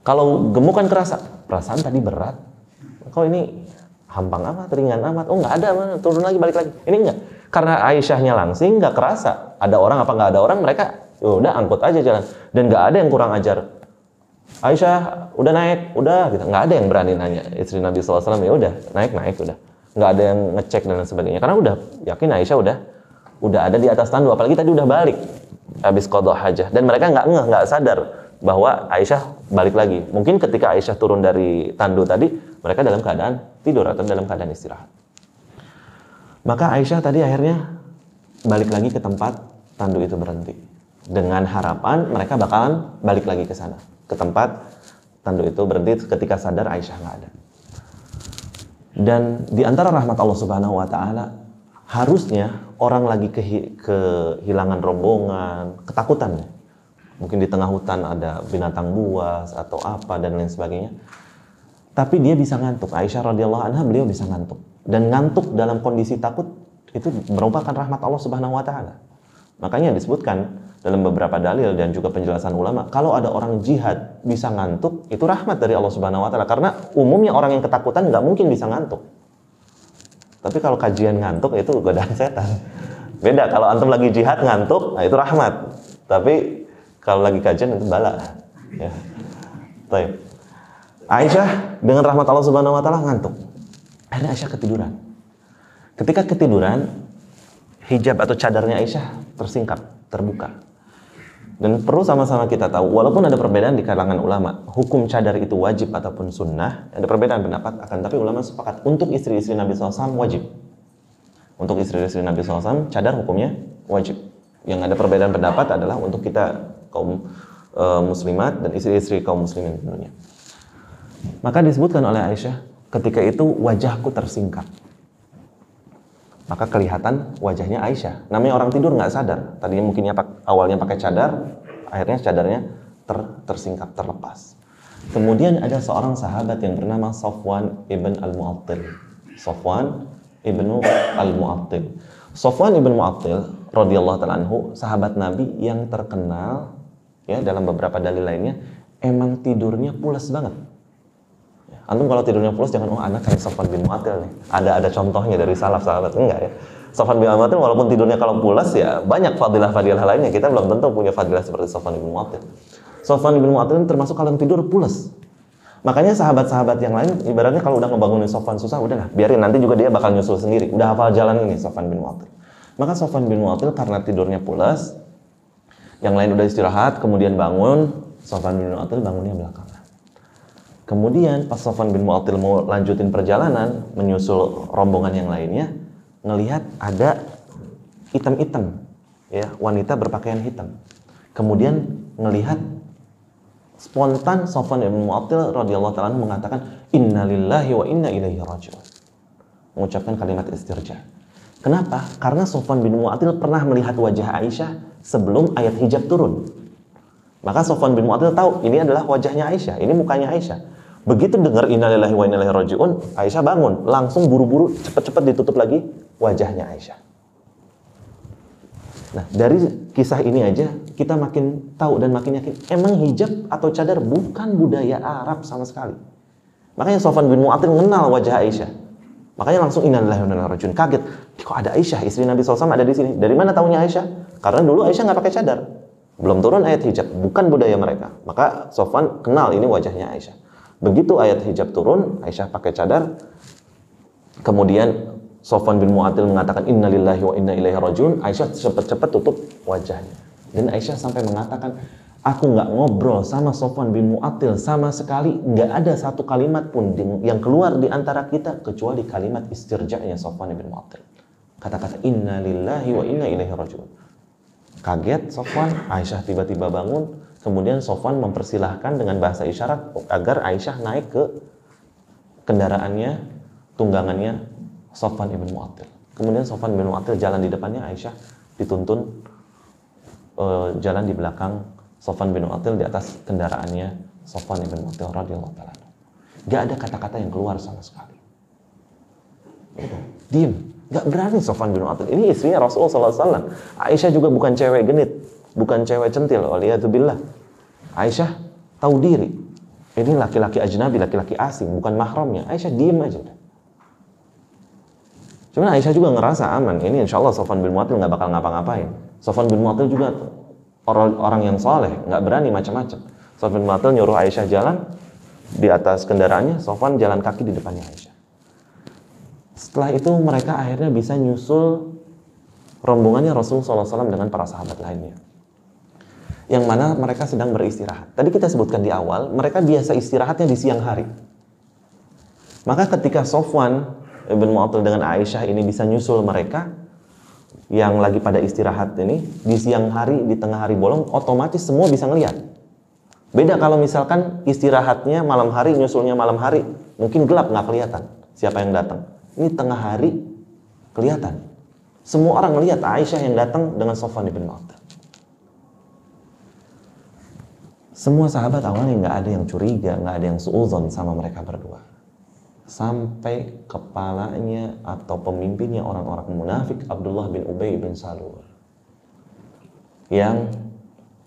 Kalau gemuk kan kerasa, perasaan tadi berat, kok ini hampang amat, ringan amat, oh nggak ada, turun lagi, balik lagi. Ini enggak, karena Aisyahnya langsing, nggak kerasa ada orang apa nggak ada orang, mereka udah angkut aja jalan, dan nggak ada yang kurang ajar. Aisyah udah naik, udah gitu, nggak ada yang berani nanya istri Nabi SAW, ya udah naik udah, nggak ada yang ngecek dan sebagainya, karena udah yakin Aisyah udah ada di atas tandu, apalagi tadi udah balik habis qadha hajah, dan mereka nggak sadar bahwa Aisyah balik lagi. Mungkin ketika Aisyah turun dari tandu tadi, mereka dalam keadaan tidur atau dalam keadaan istirahat. Maka Aisyah tadi akhirnya balik lagi ke tempat tandu itu berhenti, dengan harapan mereka bakalan balik lagi ke sana, ke tempat tandu itu berhenti ketika sadar Aisyah nggak ada. Dan di antara rahmat Allah Subhanahu wa Ta'ala, harusnya orang lagi kehilangan rombongan, ketakutan, mungkin di tengah hutan ada binatang buas atau apa dan lain sebagainya, tapi dia bisa ngantuk. Aisyah radhiyallahu anha, beliau bisa ngantuk, dan ngantuk dalam kondisi takut itu merupakan rahmat Allah Subhanahu wa Ta'ala. Makanya disebutkan dalam beberapa dalil dan juga penjelasan ulama, kalau ada orang jihad bisa ngantuk, itu rahmat dari Allah Subhanahu wa Ta'ala, karena umumnya orang yang ketakutan nggak mungkin bisa ngantuk. Tapi kalau kajian ngantuk itu godaan setan. Beda, kalau antum lagi jihad ngantuk, nah itu rahmat. Tapi kalau lagi kajian itu bala. Ya. Baik. Aisyah dengan rahmat Allah Subhanahu wa Ta'ala ngantuk. Akhirnya Aisyah ketiduran. Ketika ketiduran, hijab atau cadarnya Aisyah tersingkap, terbuka. Dan perlu sama-sama kita tahu, walaupun ada perbedaan di kalangan ulama, hukum cadar itu wajib ataupun sunnah, ada perbedaan pendapat, akan tapi ulama sepakat untuk istri-istri Nabi SAW wajib. Untuk istri-istri Nabi SAW, cadar hukumnya wajib. Yang ada perbedaan pendapat adalah untuk kita kaum muslimat dan istri-istri kaum muslimin tentunya. Maka disebutkan oleh Aisyah, ketika itu wajahku tersingkap. Maka kelihatan wajahnya Aisyah. Namanya orang tidur nggak sadar. Tadinya mungkinnya awalnya pakai cadar, akhirnya cadarnya tersingkap, terlepas. Kemudian ada seorang sahabat yang bernama Safwan ibn al-Mu'attil. Safwan ibn al-Mu'attil. Safwan ibn Mu'attil radhiyallahu ta'ala anhu, sahabat Nabi yang terkenal, ya dalam beberapa dalil lainnya, emang tidurnya pulas banget. Antum kalau tidurnya pulas jangan, oh anak kayak Safwan bin Mu'attil nih. Ada contohnya dari salaf sahabat, enggak ya. Safwan bin Mu'attil walaupun tidurnya kalau pulas ya banyak fadilah-fadilah lainnya. Kita belum tentu punya fadilah seperti Safwan bin Mu'attil. Safwan bin Mu'attil termasuk kalau tidur pulas. Makanya sahabat-sahabat yang lain ibaratnya kalau udah ngebangunin Safwan susah, udahlah biarin, nanti juga dia bakal nyusul sendiri. Udah hafal jalan ini Safwan bin Mu'attil. Maka Safwan bin Mu'attil karena tidurnya pulas, yang lain udah istirahat, kemudian bangun, Safwan bin Mu'attil bangunnya belakangan. Kemudian pas Safwan bin Mu'attil mau lanjutin perjalanan, menyusul rombongan yang lainnya, ngelihat ada hitam-hitam, ya wanita berpakaian hitam. Kemudian ngelihat spontan Safwan bin Mu'attil radhiyallahu ta'ala mengatakan inna lillahi wa inna ilaihi raji'un, mengucapkan kalimat istirja. Kenapa? Karena Safwan bin Mu'attil pernah melihat wajah Aisyah sebelum ayat hijab turun. Maka Safwan bin Mu'attil tahu ini adalah wajahnya Aisyah, ini mukanya Aisyah. Begitu dengar innalillahi wa inna ilaihi raji'un, Aisyah bangun, langsung buru-buru cepat-cepat ditutup lagi wajahnya Aisyah. Nah, dari kisah ini aja kita makin tahu dan makin yakin emang hijab atau cadar bukan budaya Arab sama sekali. Makanya Safwan bin Mu'attil mengenal wajah Aisyah. Makanya langsung innalillahi wa inna ilaihi raji'un, kaget. Kok ada Aisyah, istri Nabi SAW ada di sini? Dari mana taunya Aisyah? Karena dulu Aisyah nggak pakai cadar. Belum turun ayat hijab, bukan budaya mereka. Maka Safwan kenal ini wajahnya Aisyah. Begitu ayat hijab turun, Aisyah pakai cadar, kemudian Sofwan bin Mu'attil mengatakan inna lillahi wa inna ilaihi rajiun, Aisyah cepat-cepat tutup wajahnya. Dan Aisyah sampai mengatakan, aku nggak ngobrol sama Sofwan bin Mu'attil sama sekali, nggak ada satu kalimat pun yang keluar di antara kita kecuali kalimat istirja'nya Sofwan bin Mu'attil. Kata-kata inna lillahi wa inna ilaihi rajiun. Kaget Sofwan, Aisyah tiba-tiba bangun, kemudian Sofwan mempersilahkan dengan bahasa isyarat agar Aisyah naik ke kendaraannya, tunggangannya Sofwan bin Mu'attil. Kemudian Sofwan bin Mu'attil jalan di depannya, Aisyah dituntun jalan di belakang Sofwan bin Mu'attil di atas kendaraannya Sofwan bin Mu'attil radhiyallahu ta'ala. Gak ada kata-kata yang keluar sama sekali. Diam, gak berani Sofwan bin Mu'attil. Ini istrinya Rasulullah SAW. Aisyah juga bukan cewek genit, bukan cewek centil. Waliyadzubillah. Aisyah tahu diri. Ini laki-laki ajnabi, laki-laki asing, bukan mahramnya. Aisyah diem aja. Cuma Aisyah juga ngerasa aman. Ini insya Allah Sofwan bin Mu'attil nggak bakal ngapa-ngapain. Sofwan bin Mu'attil juga orang yang soleh, nggak berani macam-macam. Sofwan bin Mu'attil nyuruh Aisyah jalan di atas kendaraannya, Sofwan jalan kaki di depannya Aisyah. Setelah itu mereka akhirnya bisa nyusul rombongannya Rasulullah SAW dengan para sahabat lainnya. Yang mana mereka sedang beristirahat. Tadi kita sebutkan di awal, mereka biasa istirahatnya di siang hari. Maka ketika Sofwan bin Mu'attil dengan Aisyah ini bisa nyusul mereka yang lagi pada istirahat ini di siang hari, di tengah hari bolong, otomatis semua bisa ngelihat. Beda kalau misalkan istirahatnya malam hari, nyusulnya malam hari, mungkin gelap, nggak kelihatan siapa yang datang. Ini tengah hari kelihatan. Semua orang melihat Aisyah yang datang dengan Sofwan bin Mu'attil. Semua sahabat awalnya nggak ada yang curiga, nggak ada yang suudzon sama mereka berdua. Sampai kepalanya atau pemimpinnya orang-orang munafik, Abdullah bin Ubay bin Salul, yang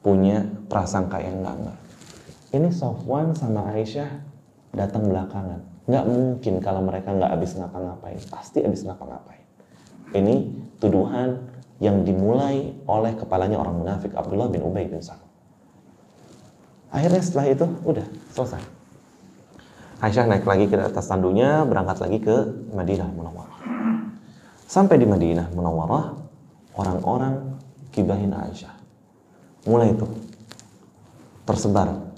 punya prasangka yang enggak. Ini Sofwan sama Aisyah datang belakangan. Nggak mungkin kalau mereka nggak habis ngapa-ngapain. Pasti habis ngapa-ngapain. Ini tuduhan yang dimulai oleh kepalanya orang munafik, Abdullah bin Ubay bin Salul. Akhirnya setelah itu udah selesai. Aisyah naik lagi ke atas tandunya, berangkat lagi ke Madinah Munawwarah. Sampai di Madinah Munawwarah, orang-orang gibahin Aisyah. Mulai itu tersebar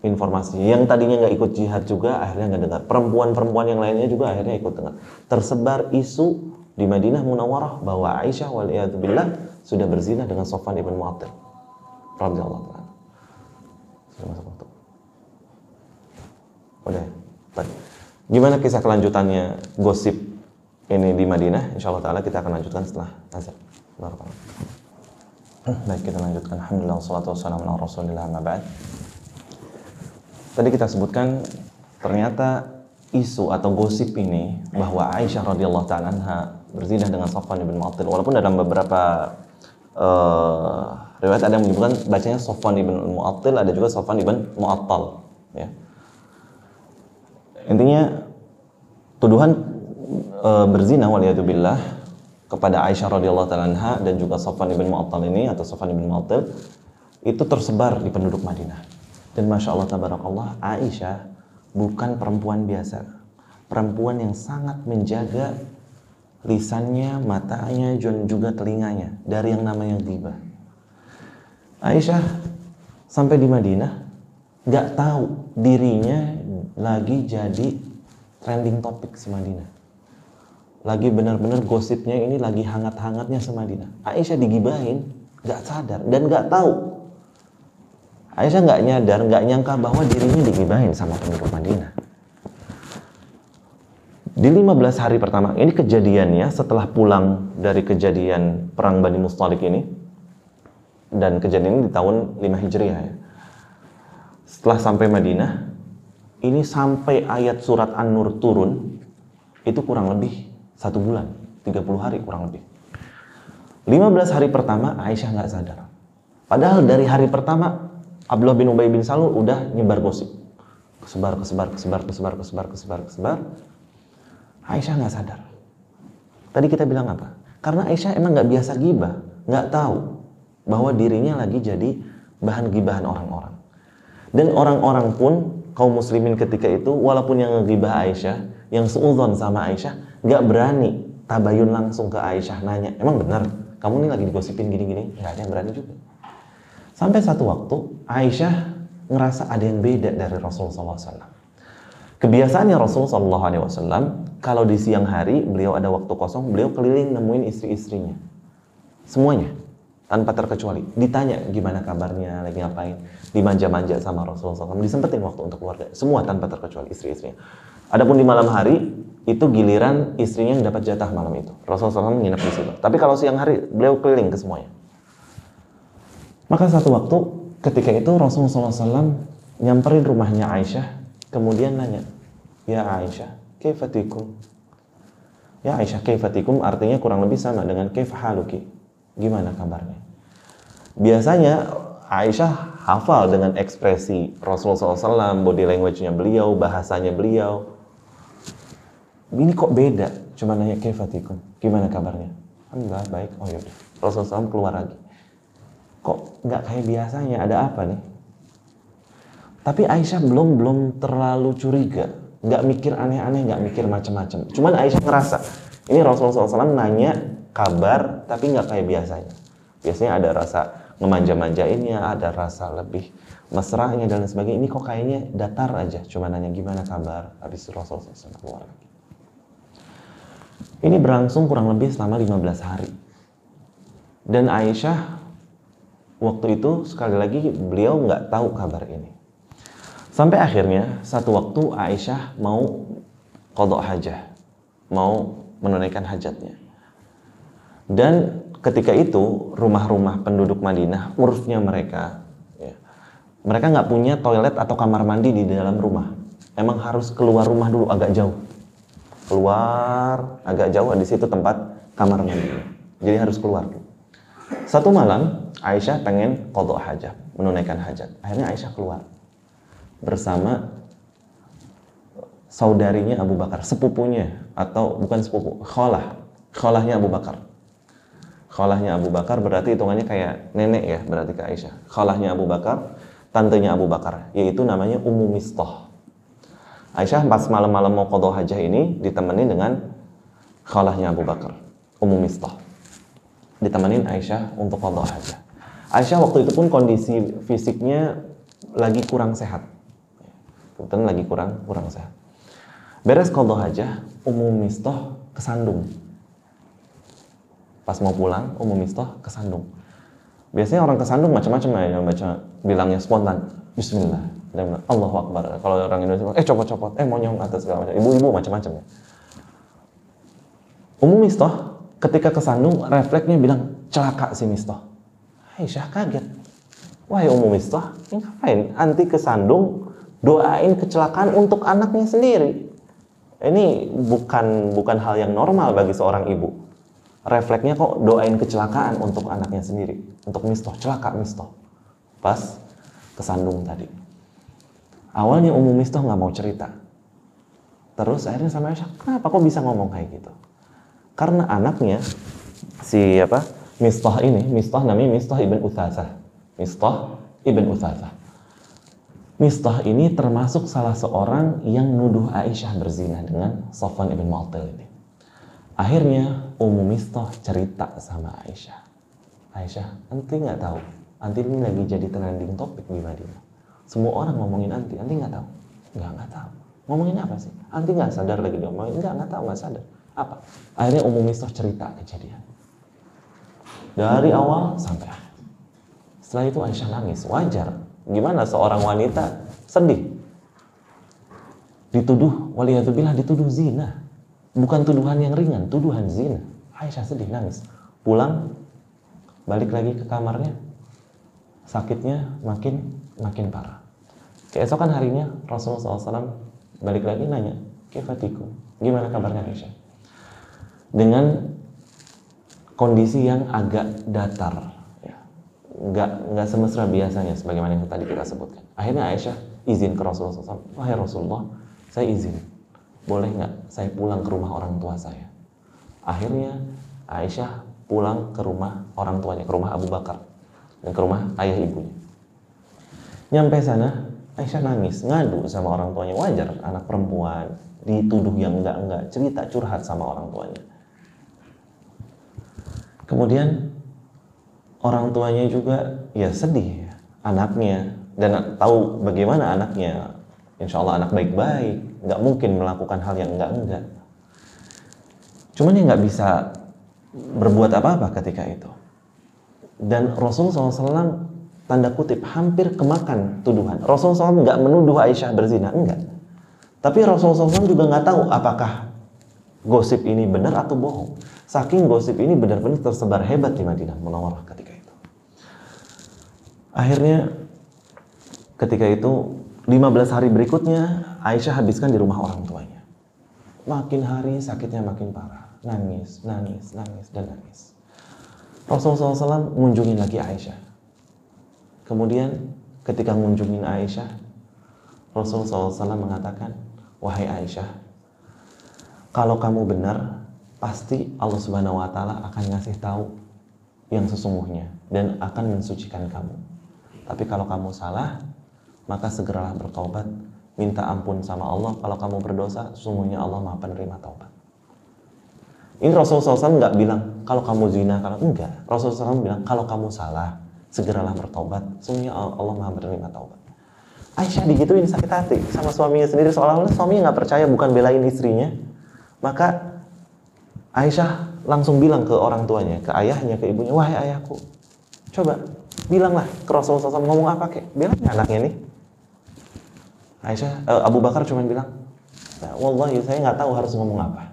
informasi. Yang tadinya nggak ikut jihad juga akhirnya nggak dengar. Perempuan-perempuan yang lainnya juga akhirnya ikut dengar. Tersebar isu di Madinah Munawwarah bahwa Aisyah waliyadzubillah sudah berzina dengan Sofwan bin Mu'attil radhiyallahu ta'ala. Sudah masuk waktu. Udah. Baik. Gimana kisah kelanjutannya gosip ini di Madinah? Insyaallah taala kita akan lanjutkan setelah azan. Baik, kita lanjutkan. Alhamdulillah wassalatu wassalamu ala Rasulillah amma ba'd. Tadi kita sebutkan ternyata isu atau gosip ini bahwa Aisyah radhiyallahu taala anha berzina dengan Sofwan bin Mu'attil, walaupun dalam beberapa riwayat ada yang menyebutkan bacanya Sofwan bin Mu'attil, ada juga Sofwan bin Mu'attal, ya. Intinya tuduhan berzina waliyadzubillah kepada Aisyah radhiyallahu taala anha dan juga Sofwan bin Mu'attal ini atau Sofwan bin Mu'attil itu tersebar di penduduk Madinah. Dan Masya Allah tabarakallah, Aisyah bukan perempuan biasa, perempuan yang sangat menjaga lisannya, matanya, dan juga telinganya dari yang namanya ghibah. Aisyah sampai di Madinah nggak tahu dirinya lagi jadi trending topik se-Madinah. Lagi benar-benar gosipnya ini lagi hangat-hangatnya se-Madinah. Aisyah digibahin, nggak sadar dan nggak tahu. Aisyah nggak nyadar, nggak nyangka bahwa dirinya digibahin sama penduduk Madinah. Di 15 hari pertama, ini kejadiannya setelah pulang dari kejadian perang Bani Mustalik ini, dan kejadian ini di tahun 5 Hijriah ya. Setelah sampai Madinah, ini sampai ayat surat An-Nur turun, itu kurang lebih 1 bulan, 30 hari kurang lebih. 15 hari pertama Aisyah nggak sadar. Padahal dari hari pertama Abdullah bin Ubay bin Salul udah nyebar gosip. Kesebar. Aisyah nggak sadar. Tadi kita bilang apa? Karena Aisyah emang nggak biasa gibah, nggak tahu bahwa dirinya lagi jadi bahan gibahan orang-orang. Dan orang-orang pun kaum muslimin ketika itu, walaupun yang ngegibah Aisyah, yang seuzon sama Aisyah, nggak berani tabayun langsung ke Aisyah, nanya, emang benar kamu ini lagi digosipin gini-gini? Nggak ada yang berani juga. Sampai satu waktu Aisyah ngerasa ada yang beda dari Rasulullah SAW. Kebiasaannya Rasulullah SAW, kalau di siang hari beliau ada waktu kosong, beliau keliling nemuin istri-istrinya, semuanya tanpa terkecuali. Ditanya gimana kabarnya, lagi ngapain, dimanja-manja sama Rasulullah SAW, disempetin waktu untuk keluarga, semua tanpa terkecuali istri-istrinya. Adapun di malam hari itu giliran istrinya yang dapat jatah malam itu. Rasulullah SAW nginep di situ. Tapi kalau siang hari beliau keliling ke semuanya. Maka satu waktu ketika itu Rasulullah SAW nyamperin rumahnya Aisyah, kemudian nanya, ya Aisyah, kaifatikum? Ya Aisyah, kaifatikum artinya kurang lebih sama dengan kaifahaluki, gimana kabarnya? Biasanya Aisyah hafal dengan ekspresi Rasulullah SAW, body language-nya beliau, bahasanya beliau. Ini kok beda, cuma nanya kaifatikum, gimana kabarnya? Alhamdulillah baik. Oh yaudah, Rasulullah SAW keluar lagi. Kok nggak kayak biasanya, ada apa nih? Tapi Aisyah belum terlalu curiga, nggak mikir aneh-aneh, nggak mikir macam-macam. Cuman Aisyah ngerasa ini Rasulullah SAW nanya kabar, tapi nggak kayak biasanya. Biasanya ada rasa ngemanja-manjainnya, ada rasa lebih mesranya dan sebagainya. Ini kok kayaknya datar aja, cuma nanya gimana kabar. Habis Rasulullah SAW keluar lagi. Ini berlangsung kurang lebih selama 15 hari. Dan Aisyah waktu itu sekali lagi beliau nggak tahu kabar ini. Sampai akhirnya satu waktu Aisyah mau qadha hajah, mau menunaikan hajatnya. Dan ketika itu rumah-rumah penduduk Madinah, urfnya mereka, ya, mereka nggak punya toilet atau kamar mandi di dalam rumah. Emang harus keluar rumah dulu agak jauh. Keluar agak jauh, di situ tempat kamar mandi. Jadi harus keluar dulu. Satu malam Aisyah pengen qadha hajat, menunaikan hajat. Akhirnya Aisyah keluar bersama saudarinya Abu Bakar, sepupunya, atau bukan sepupu, khalahnya Abu Bakar. Khalahnya Abu Bakar berarti hitungannya kayak nenek ya, berarti ke Aisyah. Khalahnya Abu Bakar, tantenya Abu Bakar, yaitu namanya Ummu Mistah. Aisyah pas malam-malam mau qadha hajah ini ditemenin dengan khalahnya Abu Bakar, Ummu Mistah. Ditemenin Aisyah untuk qadha hajah. Aisyah waktu itu pun kondisi fisiknya lagi kurang sehat. Kebetulan lagi kurang sehat. Beres qadha hajah, Ummu Mistah kesandung. Pas mau pulang, Ummu Mistah kesandung. Biasanya orang kesandung macam-macam ya, baca bilangnya spontan, Bismillah, dan Allahu Akbar. Kalau orang Indonesia, copot-copot, monyong atas segala macam. Ibu-ibu macam-macam ya. Ummu Mistah ketika kesandung, refleksnya bilang, celaka si Mistah. Aisyah kaget. Wahai Ummu Mistah, ini ngapain? Anti kesandung, doain kecelakaan untuk anaknya sendiri. Ini bukan hal yang normal bagi seorang ibu. Refleksnya kok doain kecelakaan untuk anaknya sendiri. Untuk Mistah, celaka Mistah. Pas kesandung tadi. Awalnya Ummu Mistah nggak mau cerita. Terus akhirnya sama Aisyah, kenapa kok bisa ngomong kayak gitu? Karena anaknya Mistah ini, Mistah namanya Mistah ibn Uthathah. Mistah ibn Uthathah. Mistah ini termasuk salah seorang yang nuduh Aisyah berzina dengan Safwan ibn Mu'attal ini. Akhirnya Ummu Mistah cerita sama Aisyah. Aisyah, anti nggak tahu. Anti ini lagi jadi trending topik di Madinah. Semua orang ngomongin anti nggak tahu. Nggak tahu. Ngomongin apa sih? Anti nggak sadar lagi diomongin. Nggak tahu, nggak sadar. Apa? Akhirnya Ummu Mistah cerita kejadian dari awal sampai akhir. Setelah itu Aisyah nangis. Wajar. Gimana seorang wanita sedih dituduh, waliyadzubillah, dituduh zina. Bukan tuduhan yang ringan, tuduhan zina. Aisyah sedih, nangis. Pulang, balik lagi ke kamarnya, sakitnya makin parah. Keesokan harinya Rasulullah SAW balik lagi nanya, kaifatikum, gimana kabarnya Aisyah? Dengan kondisi yang agak datar, ya. nggak semesra biasanya, sebagaimana yang tadi kita sebutkan. Akhirnya Aisyah izin ke Rasulullah SAW, wahai Rasulullah, saya izin, boleh nggak saya pulang ke rumah orang tua saya? Akhirnya Aisyah pulang ke rumah orang tuanya, ke rumah Abu Bakar dan ke rumah ayah ibunya. Nyampe sana Aisyah nangis, ngadu sama orang tuanya. Wajar, anak perempuan dituduh yang enggak, cerita curhat sama orang tuanya. Kemudian orang tuanya juga ya sedih ya, anaknya, dan tahu bagaimana anaknya. Insya Allah anak baik-baik, nggak mungkin melakukan hal yang enggak. Cuman dia nggak bisa berbuat apa-apa ketika itu. Dan Rasulullah SAW tanda kutip hampir kemakan tuduhan. Rasulullah SAW nggak menuduh Aisyah berzina, enggak. Tapi Rasulullah SAW juga nggak tahu apakah gosip ini benar atau bohong. Saking gosip ini benar-benar tersebar hebat di Madinah Munawwarah ketika itu. Akhirnya ketika itu 15 hari berikutnya Aisyah habiskan di rumah orang tuanya. Makin hari sakitnya makin parah. Nangis. Rasulullah SAW mengunjungi lagi Aisyah. Kemudian ketika mengunjungi Aisyah, Rasulullah SAW mengatakan, wahai Aisyah, kalau kamu benar, pasti Allah Subhanahu Wa Taala akan ngasih tahu yang sesungguhnya dan akan mensucikan kamu. Tapi kalau kamu salah, maka segeralah bertaubat, minta ampun sama Allah. Kalau kamu berdosa, sesungguhnya Allah Maha Penerima taubat. Ini Rasulullah SAW nggak bilang kalau kamu zina, kalau enggak. Rasulullah SAW bilang kalau kamu salah, segeralah bertaubat, sesungguhnya Allah Maha Penerima taubat. Aisyah digituin sakit hati sama suaminya sendiri, seolah-olah suaminya nggak percaya, bukan belain istrinya. Maka Aisyah langsung bilang ke orang tuanya, ke ayahnya, ke ibunya, wahai ayahku, coba bilanglah ke Rasulullah SAW, ngomong apa kek? Bilangnya anaknya nih. Abu Bakar cuma bilang, wallahi saya nggak tahu harus ngomong apa.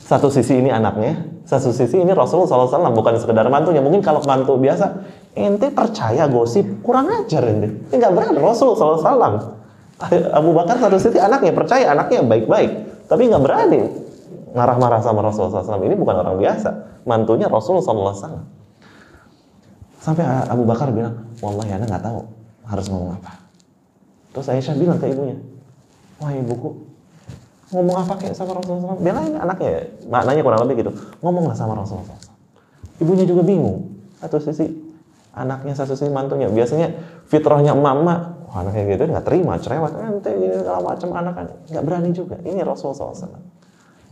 Satu sisi ini anaknya, satu sisi ini Rasulullah SAW, bukan sekedar mantunya. Mungkin kalau mantu biasa, ente percaya gosip, kurang ajar ente. Ini nggak berani Rasulullah SAW. Abu Bakar satu sisi anaknya, percaya anaknya baik-baik, tapi nggak berani marah-marah sama Rasulullah SAW. Ini bukan orang biasa, mantunya Rasulullah SAW. Sampai Abu Bakar bilang, wallahi anak nggak tahu harus ngomong apa. Terus Aisyah bilang ke ibunya, wah ibuku, ngomong apa kayak sama Rasulullah SAW? Belain anaknya, maknanya kurang lebih gitu. Ngomonglah sama Rasulullah SAW. Ibunya juga bingung. Satu sisi anaknya, satu sisi mantunya. Biasanya fitrahnya emak-emak, wah anaknya gitu nggak terima, cerewet, ente segala macam anaknya, nggak berani juga. Ini Rasulullah SAW.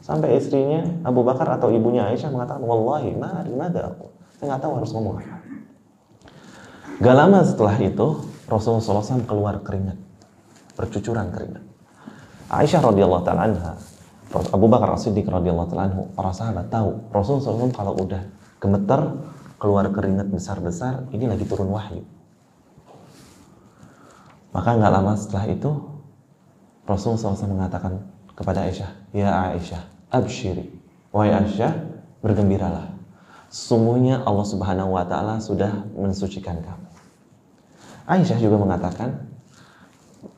Sampai istrinya Abu Bakar atau ibunya Aisyah mengatakan, wallahi, mada aku, saya nggak tahu harus ngomong apa. Gak lama setelah itu Rasulullah SAW keluar keringat, bercucuran keringat. Aisyah radhiyallahu ta'ala anha, Abu Bakar As-Siddiq radhiyallahu ta'ala anhu, para sahabat tahu Rasulullah SAW kalau udah gemeter, keluar keringat besar-besar, ini lagi turun wahyu. Maka nggak lama setelah itu Rasulullah SAW mengatakan kepada Aisyah, ya Aisyah, abshiri, wahai Aisyah, bergembiralah, sesungguhnya Allah Subhanahu Wa Taala sudah mensucikan kamu. Aisyah juga mengatakan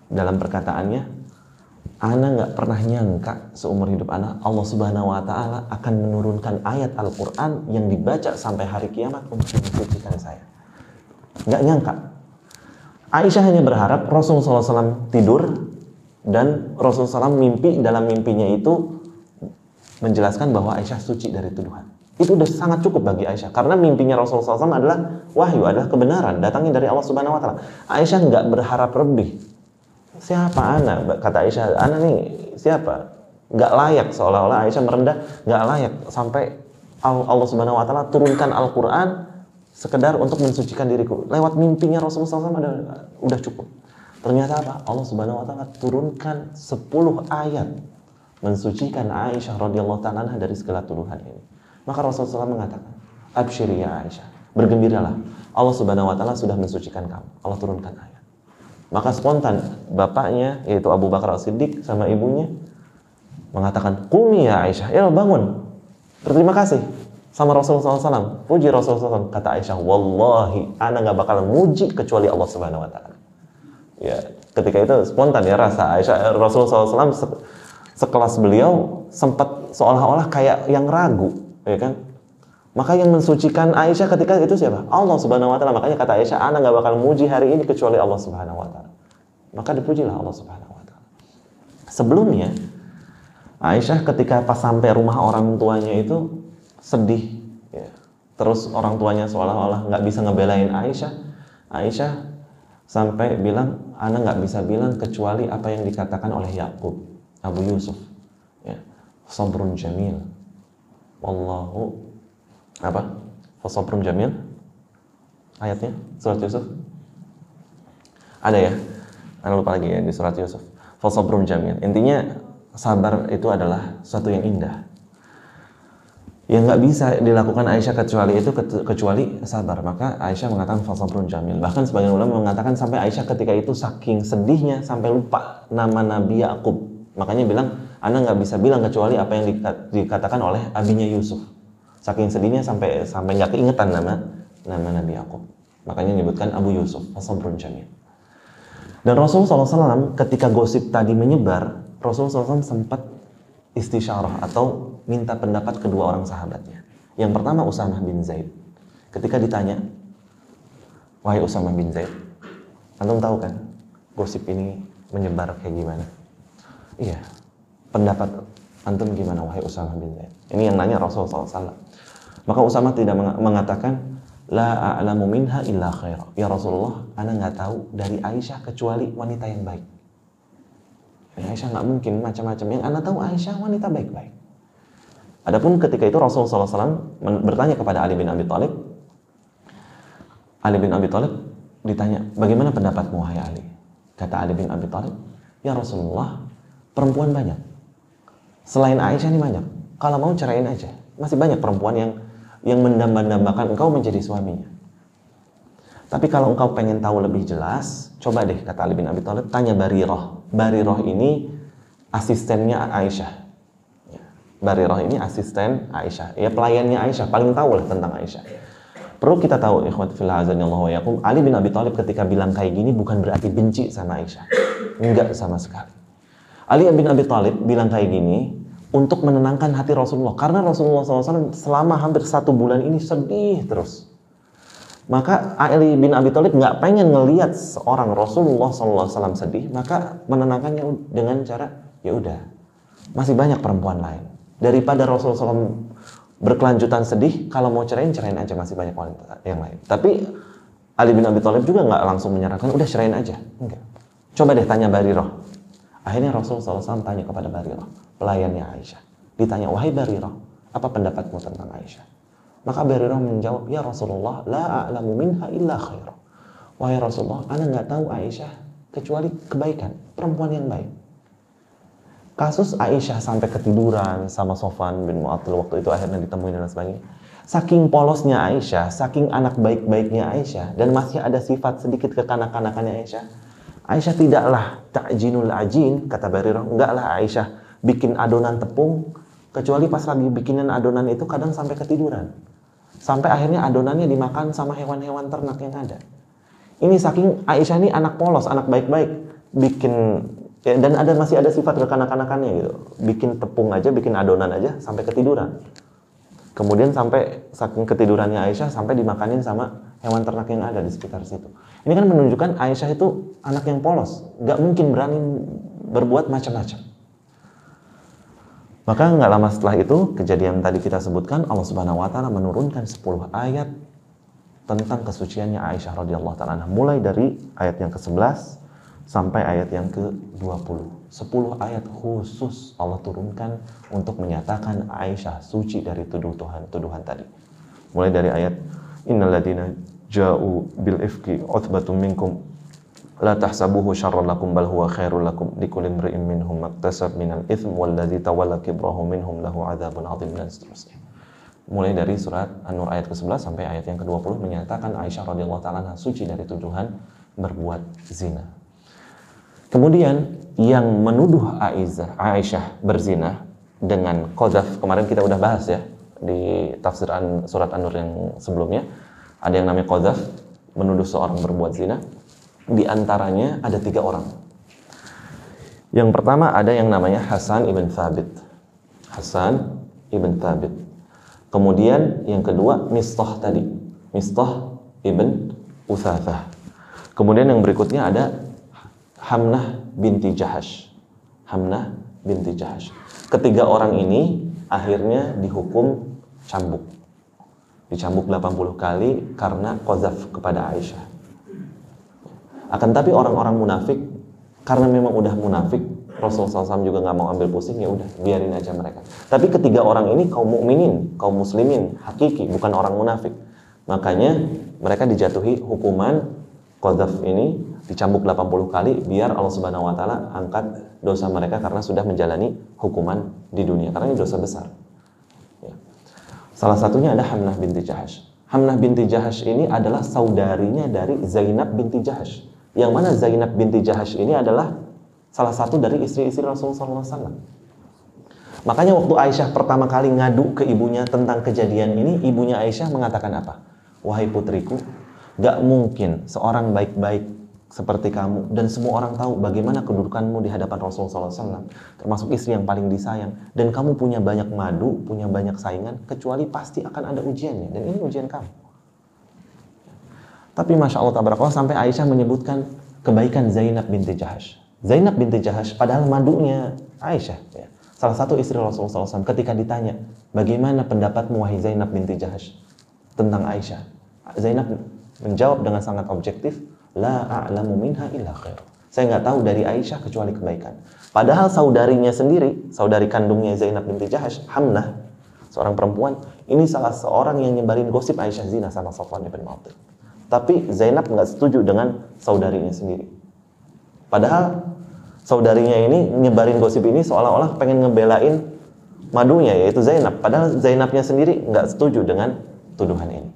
dalam perkataannya, Ana nggak pernah nyangka seumur hidup Ana Allah Subhanahu Wa Taala akan menurunkan ayat Al-Quran yang dibaca sampai hari kiamat untuk mensucikan saya. Nggak nyangka. Aisyah hanya berharap Rasulullah SAW tidur dan Rasulullah SAW mimpi, dalam mimpinya itu menjelaskan bahwa Aisyah suci dari tuduhan. Itu udah sangat cukup bagi Aisyah, karena mimpinya Rasulullah SAW adalah wahyu, adalah kebenaran, datangnya dari Allah Subhanahu Wa Taala. Aisyah nggak berharap lebih. Siapa Ana? Kata Aisyah, Ana nih siapa? Nggak layak, seolah-olah Aisyah merendah, nggak layak sampai Allah Subhanahu Wa Taala turunkan Al-Quran sekedar untuk mensucikan diriku. Lewat mimpinya Rasulullah SAW udah cukup. Ternyata apa? Allah Subhanahu Wa Taala turunkan 10 ayat mensucikan Aisyah radhiyallahu ta'ala dari segala tuduhan ini. Maka Rasulullah SAW mengatakan, absyiri ya Aisyah, bergembiralah, Allah Subhanahu Wa Taala sudah mensucikan kamu. Allah turunkan ayat. Maka spontan bapaknya, yaitu Abu Bakar As-Siddiq sama ibunya mengatakan, qumi ya Aisyah, ya bangun, berterima kasih sama Rasulullah SAW, puji Rasulullah SAW. Kata Aisyah, wallahi ana gak bakal muji kecuali Allah Subhanahu Wa Taala. Ya, ketika itu spontan ya rasa Aisyah, Rasulullah SAW sekelas beliau sempat seolah-olah kayak yang ragu, ya kan? Maka yang mensucikan Aisyah ketika itu siapa? Allah Subhanahu Wa Taala. Makanya kata Aisyah, ana gak bakal muji hari ini kecuali Allah Subhanahu Wa Taala. Maka dipujilah Allah Subhanahu Wa Taala. Sebelumnya Aisyah ketika pas sampai rumah orang tuanya itu sedih, ya. Terus orang tuanya seolah-olah nggak bisa ngebelain Aisyah. Aisyah sampai bilang, ana nggak bisa bilang kecuali apa yang dikatakan oleh Yakub, Abu Yusuf, ya. Sabrun jamil, wallahu Fasabrun jamil. Ayatnya surat Yusuf. Ada ya? Anda lupa lagi ya di surat Yusuf. Fasabrun jamil. Intinya sabar itu adalah sesuatu yang indah. Yang nggak bisa dilakukan Aisyah kecuali sabar. Maka Aisyah mengatakan fasabrun jamil. Bahkan sebagian ulama mengatakan sampai Aisyah ketika itu saking sedihnya sampai lupa nama Nabi Yakub. Makanya bilang, Anda nggak bisa bilang kecuali apa yang dikatakan oleh abinya Yusuf. Saking sedihnya sampai nggak keingetan nama Nabi Yakub. Makanya menyebutkan Abu Yusuf, fasabrun jamil. Dan Rasulullah SAW ketika gosip tadi menyebar, Rasulullah SAW sempat istisyarah atau minta pendapat kedua orang sahabatnya. Yang pertama Usamah bin Zaid. Ketika ditanya, wahai Usamah bin Zaid, antum tahu kan gosip ini menyebar kayak gimana? Iya, pendapat antum gimana wahai Usamah bin Zaid? Ini yang nanya Rasulullah SAW. Maka Usamah tidak mengatakan, la a'lamu minha illa khair. Ya Rasulullah, ana nggak tahu dari Aisyah kecuali wanita yang baik. Aisyah nggak mungkin macam-macam. Yang anda tahu Aisyah wanita baik-baik. Adapun ketika itu Rasulullah SAW bertanya kepada Ali bin Abi Thalib. Ali bin Abi Thalib ditanya, bagaimana pendapatmu wahai Ali? Kata Ali bin Abi Thalib, ya Rasulullah, perempuan banyak. Selain Aisyah ini banyak. Kalau mau ceraiin aja. Masih banyak perempuan yang mendambakan engkau menjadi suaminya. Tapi kalau engkau pengen tahu lebih jelas, coba deh, kata Ali bin Abi Thalib, tanya Barirah. Barirah ini asistennya Aisyah. Barirah ini asisten Aisyah. Ya pelayannya Aisyah, paling tahu lah tentang Aisyah. Perlu kita tahu, ikhwat fillah azanillahu wa yakum, Ali bin Abi Thalib ketika bilang kayak gini bukan berarti benci sama Aisyah. Enggak sama sekali. Ali bin Abi Thalib bilang kayak gini untuk menenangkan hati Rasulullah. Karena Rasulullah SAW selama hampir 1 bulan ini sedih terus. Maka Ali bin Abi Thalib nggak pengen ngelihat seorang Rasulullah SAW sedih, maka menenangkannya dengan cara, ya udah, masih banyak perempuan lain. Daripada Rasulullah SAW berkelanjutan sedih, kalau mau cerain aja, masih banyak wanita yang lain. Tapi Ali bin Abi Thalib juga nggak langsung menyarankan, udah cerain aja. Enggak. Coba deh tanya Barirah. Akhirnya Rasulullah SAW tanya kepada Barirah, pelayannya Aisyah. Ditanya, wahai Barirah, apa pendapatmu tentang Aisyah? Maka Barirah menjawab, ya Rasulullah, la a'lamu minha illa khair. Wahai Rasulullah, ana nggak tahu Aisyah kecuali kebaikan, perempuan yang baik. Kasus Aisyah sampai ketiduran sama Sofwan bin Mu'attal waktu itu akhirnya ditemuin dan sebagainya. Saking polosnya Aisyah, saking anak baik-baiknya Aisyah, dan masih ada sifat sedikit kekanak-kanakannya Aisyah. Aisyah tidaklah ta'jinul ajin, kata Barirah, enggaklah Aisyah bikin adonan tepung, kecuali pas lagi bikinan adonan itu kadang sampai ketiduran. Sampai akhirnya adonannya dimakan sama hewan-hewan ternak yang ada. Ini saking Aisyah ini anak polos, anak baik-baik, bikin ya, dan masih ada sifat kekanak-kanakannya gitu. Bikin tepung aja, bikin adonan aja sampai ketiduran. Kemudian sampai saking ketidurannya Aisyah sampai dimakanin sama hewan ternak yang ada di sekitar situ. Ini kan menunjukkan Aisyah itu anak yang polos, nggak mungkin berani berbuat macam-macam. Maka nggak lama setelah itu, kejadian tadi kita sebutkan, Allah Subhanahu wa Ta'ala menurunkan 10 ayat tentang kesuciannya Aisyah radhiyallahu ta'ala, mulai dari ayat yang ke-11 sampai ayat yang ke-20. 10 ayat khusus Allah turunkan untuk menyatakan Aisyah suci dari tuduhan tadi. Mulai dari ayat innal ladzina ja'u bil ifki uthbatum minkum la tahsabuhu syarran lakum bal huwa khairul lakum likulli imri'in minhum maktasab minal itsm wal ladzi tawalla kibrahu minhum lahu adzabun adzim, dan seterusnya. Mulai dari surat An-Nur ayat ke-11 sampai ayat yang ke-20 menyatakan Aisyah radhiyallahu ta'ala suci dari tuduhan berbuat zina. Kemudian yang menuduh Aisyah berzina dengan qadzaf, kemarin kita udah bahas ya di tafsir surat An-Nur yang sebelumnya, ada yang namanya qadzaf, menuduh seorang berbuat zina. Di antaranya ada 3 orang. Yang pertama ada yang namanya Hasan ibn Thabit. Hasan ibn Thabit. Kemudian yang kedua Mistah tadi. Mistah ibn Uthathah. Kemudian yang berikutnya ada Hamnah binti Jahash. Hamnah binti Jahash. Ketiga orang ini akhirnya dihukum cambuk. Dicambuk 80 kali karena qadzaf kepada Aisyah. Akan tapi orang-orang munafik, karena memang udah munafik, Rasulullah SAW juga nggak mau ambil pusing, ya udah biarin aja mereka. Tapi ketiga orang ini kaum mukminin, kaum muslimin, hakiki, bukan orang munafik. Makanya mereka dijatuhi hukuman qadzaf ini, dicambuk 80 kali biar Allah Subhanahu wa taala angkat dosa mereka karena sudah menjalani hukuman di dunia, karena ini dosa besar. Ya. Salah satunya ada Hamnah binti Jahash. Hamnah binti Jahash ini adalah saudarinya dari Zainab binti Jahash. Yang mana Zainab binti Jahash ini adalah salah satu dari istri-istri Rasulullah SAW. Makanya waktu Aisyah pertama kali ngadu ke ibunya tentang kejadian ini, ibunya Aisyah mengatakan apa? Wahai putriku, gak mungkin seorang baik-baik seperti kamu dan semua orang tahu bagaimana kedudukanmu di hadapan Rasulullah SAW, termasuk istri yang paling disayang, dan kamu punya banyak madu, punya banyak saingan, kecuali pasti akan ada ujiannya, dan ini ujian kamu. Tapi Masya Allah tabarakallah, sampai Aisyah menyebutkan kebaikan Zainab binti Jahash. Zainab binti Jahash padahal madunya Aisyah, ya. Salah satu istri Rasulullah SAW, ketika ditanya bagaimana pendapatmu wahai Zainab binti Jahash tentang Aisyah, Zainab menjawab dengan sangat objektif, la a'lamu minha illa khair. Saya nggak tahu dari Aisyah kecuali kebaikan. Padahal saudarinya sendiri, saudari kandungnya Zainab binti Jahash, Hamnah, seorang perempuan, ini salah seorang yang nyebarin gosip Aisyah zina sama Safwan ibn Mu'attal. Tapi Zainab nggak setuju dengan saudarinya sendiri. Padahal saudarinya ini nyebarin gosip ini seolah-olah pengen ngebelain madunya, yaitu Zainab. Padahal Zainabnya sendiri nggak setuju dengan tuduhan ini.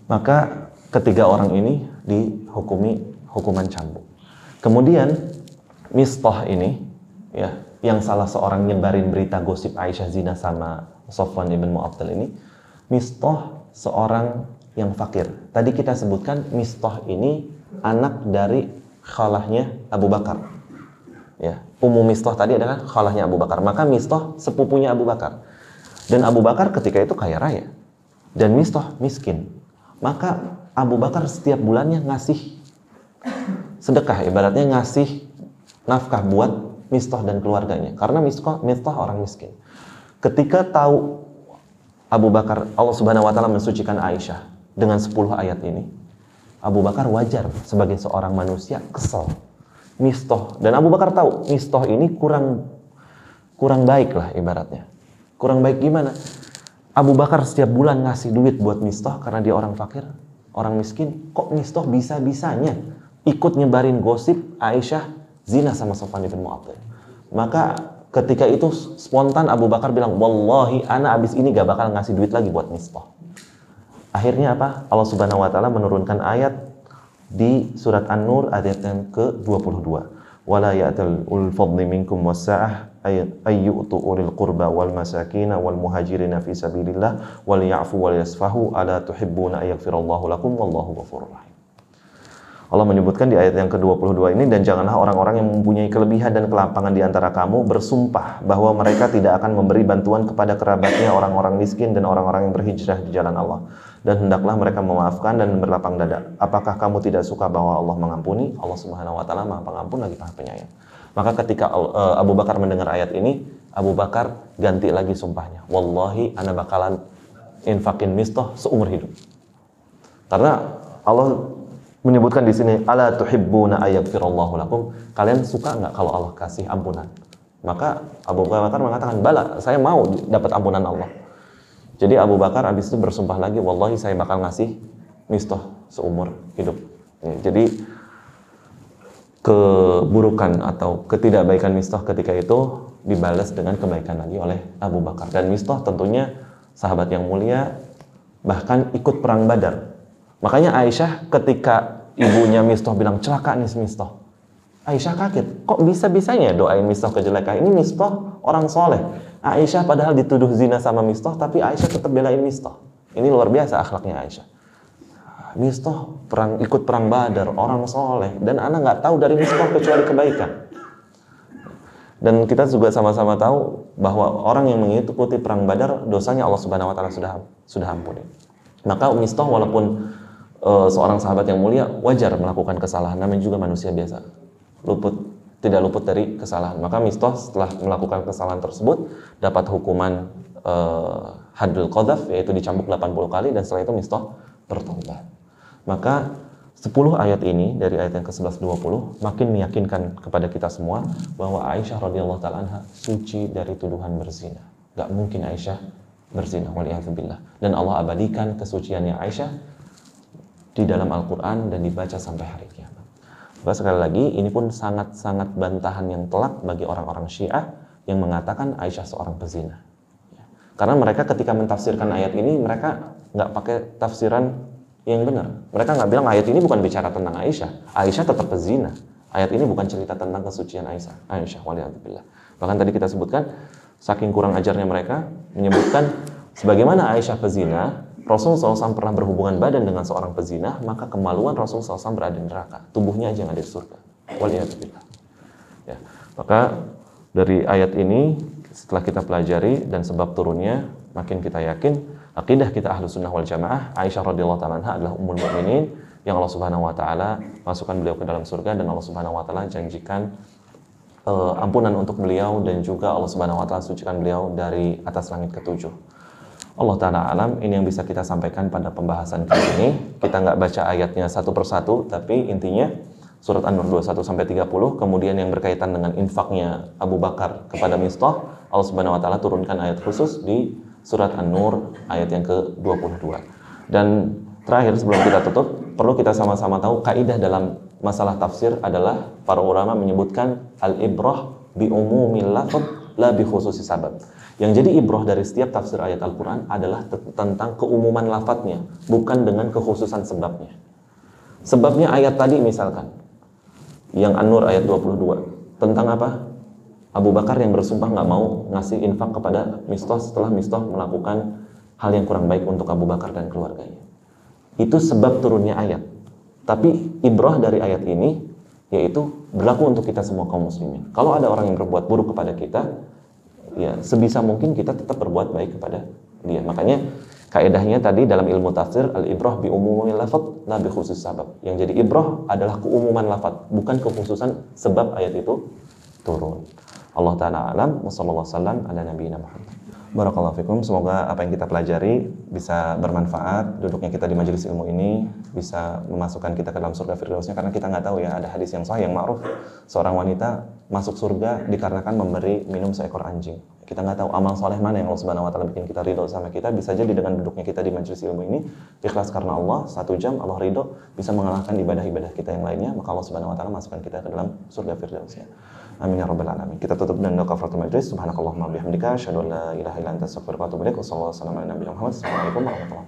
Maka ketiga orang ini dihukumi hukuman cambuk. Kemudian Mistah ini, ya, yang salah seorang nyebarin berita gosip Aisyah zina sama Safwan ibn Mu'attal ini, Mistah seorang yang fakir. Tadi kita sebutkan Mistah ini anak dari khalahnya Abu Bakar. Ya, Ummu Mistah tadi adalah khalahnya Abu Bakar. Maka Mistah sepupunya Abu Bakar. Dan Abu Bakar ketika itu kaya raya. Dan Mistah miskin. Maka Abu Bakar setiap bulannya ngasih sedekah, ibaratnya ngasih nafkah buat Mistah dan keluarganya. Karena Mistah orang miskin. Ketika tahu Abu Bakar, Allah Subhanahu wa taala mensucikan Aisyah dengan 10 ayat ini, Abu Bakar wajar sebagai seorang manusia kesel. Mistah, dan Abu Bakar tahu Mistah ini kurang baik lah ibaratnya. Kurang baik gimana? Abu Bakar setiap bulan ngasih duit buat Mistah karena dia orang fakir, orang miskin. Kok Mistah bisa-bisanya ikut nyebarin gosip Aisyah zina sama Safwan bin Mu'attal? Maka ketika itu spontan Abu Bakar bilang, wallahi ana abis ini gak bakal ngasih duit lagi buat Mistah. Akhirnya apa? Allah Subhanahu wa taala menurunkan ayat di surat An-Nur ayat yang ke-22. Wala ya'tal ul fadli minkum was-sa'ah ayyutu ulil qurba wal masakin wal muhajirin fi sabilillah wal ya'fu wal yasfahu ala tuhibbuna ayaghfirallahu lakum wallahu ghafurur rahim. Allah menyebutkan di ayat yang ke-22 ini, dan janganlah orang-orang yang mempunyai kelebihan dan kelapangan di antara kamu bersumpah bahwa mereka tidak akan memberi bantuan kepada kerabatnya, orang-orang miskin dan orang-orang yang berhijrah di jalan Allah. Dan hendaklah mereka memaafkan dan berlapang dada. Apakah kamu tidak suka bahwa Allah mengampuni? Allah Subhanahu wa taala Maha Pengampun lagi Maha Penyayang. Maka ketika Abu Bakar mendengar ayat ini, Abu Bakar ganti lagi sumpahnya. Wallahi ana bakalan infakin Mistah seumur hidup. Karena Allah menyebutkan di sini, ala tuhibbuna ayaghfirallahu lakum. Kalian suka nggak kalau Allah kasih ampunan? Maka Abu Bakar mengatakan, bala, saya mau dapat ampunan Allah. Jadi Abu Bakar habis itu bersumpah lagi, wallahi saya bakal ngasih Mistah seumur hidup. Jadi keburukan atau ketidakbaikan Mistah ketika itu dibalas dengan kebaikan lagi oleh Abu Bakar. Dan Mistah tentunya sahabat yang mulia, bahkan ikut perang Badar. Makanya Aisyah ketika ibunya Mistah bilang celaka nih Mistah, Aisyah kaget, kok bisa-bisanya doain Mistah kejelekan? Ini Mistah orang soleh. Aisyah padahal dituduh zina sama Mistah, tapi Aisyah tetap belain Mistah. Ini luar biasa akhlaknya Aisyah. Mistah ikut perang Badar, orang soleh, dan anak nggak tahu dari Mistah kecuali kebaikan. Dan kita juga sama-sama tahu bahwa orang yang mengikuti perang Badar, dosanya Allah Subhanahu wa taala sudah ampuni. Maka Mistah walaupun seorang sahabat yang mulia, wajar melakukan kesalahan, namanya juga manusia biasa, tidak luput dari kesalahan. Maka Mistah setelah melakukan kesalahan tersebut dapat hukuman haddul qadzaf, yaitu dicambuk 80 kali, dan setelah itu Mistah bertobat. Maka 10 ayat ini dari ayat yang ke-11-20 makin meyakinkan kepada kita semua bahwa Aisyah radhiyallahu taala anha suci dari tuduhan berzina. Gak mungkin Aisyah berzina, waliyadzubillah. Dan Allah abadikan kesuciannya Aisyah di dalam Al-Quran dan dibaca sampai hari kiamat. Maka sekali lagi, ini pun sangat-sangat bantahan yang telak bagi orang-orang Syiah yang mengatakan Aisyah seorang pezina. Karena mereka ketika mentafsirkan ayat ini, mereka nggak pakai tafsiran yang benar. Mereka nggak bilang ayat ini bukan bicara tentang Aisyah. Aisyah tetap pezina. Ayat ini bukan cerita tentang kesucian Aisyah, waliyadzubillah. Bahkan tadi kita sebutkan, saking kurang ajarnya mereka menyebutkan sebagaimana Aisyah pezina, Rasulullah SAW pernah berhubungan badan dengan seorang pezina, maka kemaluan Rasulullah SAW berada di neraka, tubuhnya aja nggak ada di surga. Waliyadzubillah. Ya, maka dari ayat ini setelah kita pelajari dan sebab turunnya, makin kita yakin akidah kita Ahlus Sunnah wal Jamaah, Aisyah radhiyallahu ta'ala anha adalah ummul mukminin yang Allah Subhanahu wa taala masukkan beliau ke dalam surga, dan Allah Subhanahu wa taala janjikan ampunan untuk beliau, dan juga Allah Subhanahu wa taala sucikan beliau dari atas langit ketujuh. Allah Ta'ala alam, ini yang bisa kita sampaikan pada pembahasan kali ini. Kita nggak baca ayatnya satu persatu, tapi intinya surat An-Nur 21-30, kemudian yang berkaitan dengan infaknya Abu Bakar kepada Mistah, Allah Subhanahu wa taala turunkan ayat khusus di surat An-Nur ayat yang ke-22. Dan terakhir sebelum kita tutup, perlu kita sama-sama tahu kaidah dalam masalah tafsir adalah para ulama menyebutkan al-ibrah bi umumil lafz la bi khususi sabab. Yang jadi ibrah dari setiap tafsir ayat Al-Quran adalah tentang keumuman lafadznya, bukan dengan kekhususan sebabnya. Sebabnya ayat tadi misalkan, yang An-Nur ayat 22, tentang apa? Abu Bakar yang bersumpah nggak mau ngasih infak kepada Mistah setelah Mistah melakukan hal yang kurang baik untuk Abu Bakar dan keluarganya. Itu sebab turunnya ayat. Tapi ibrah dari ayat ini yaitu berlaku untuk kita semua kaum muslimin. Kalau ada orang yang berbuat buruk kepada kita, ya sebisa mungkin kita tetap berbuat baik kepada dia. Makanya kaidahnya tadi dalam ilmu tafsir, al-ibrah bi umumil lafadz la bi khusus sabab. Yang jadi ibrah adalah keumuman lafadz, bukan kekhususan sebab ayat itu turun. Allah Ta'ala alam, wa sallallahu wasallam ala nabiyina Muhammad. Barakallahu fikum, semoga apa yang kita pelajari bisa bermanfaat. Duduknya kita di majelis ilmu ini bisa memasukkan kita ke dalam surga firdausnya, karena kita nggak tahu ya, ada hadis yang sahih yang ma'ruf, seorang wanita masuk surga dikarenakan memberi minum seekor anjing. Kita nggak tahu amal soleh mana yang Allah Subhanahu wa taala bikin kita ridho sama kita. Bisa jadi dengan duduknya kita di majelis ilmu ini ikhlas karena Allah, 1 jam Allah ridho, bisa mengalahkan ibadah-ibadah kita yang lainnya, maka Allah Subhanahu wa taala masukkan kita ke dalam surga firdausnya. Amin ya rabbal alamin. Kita tutup dengan doa kafaratul majlis. Subhanakallahumma wa bihamdika asyhadu an la ilaha illa anta astaghfiruka wa atubu ilaik. Wassallallahu alaihi wasallam ala nabiyina Muhammad. Assalamualaikum warahmatullahi wabarakatuh.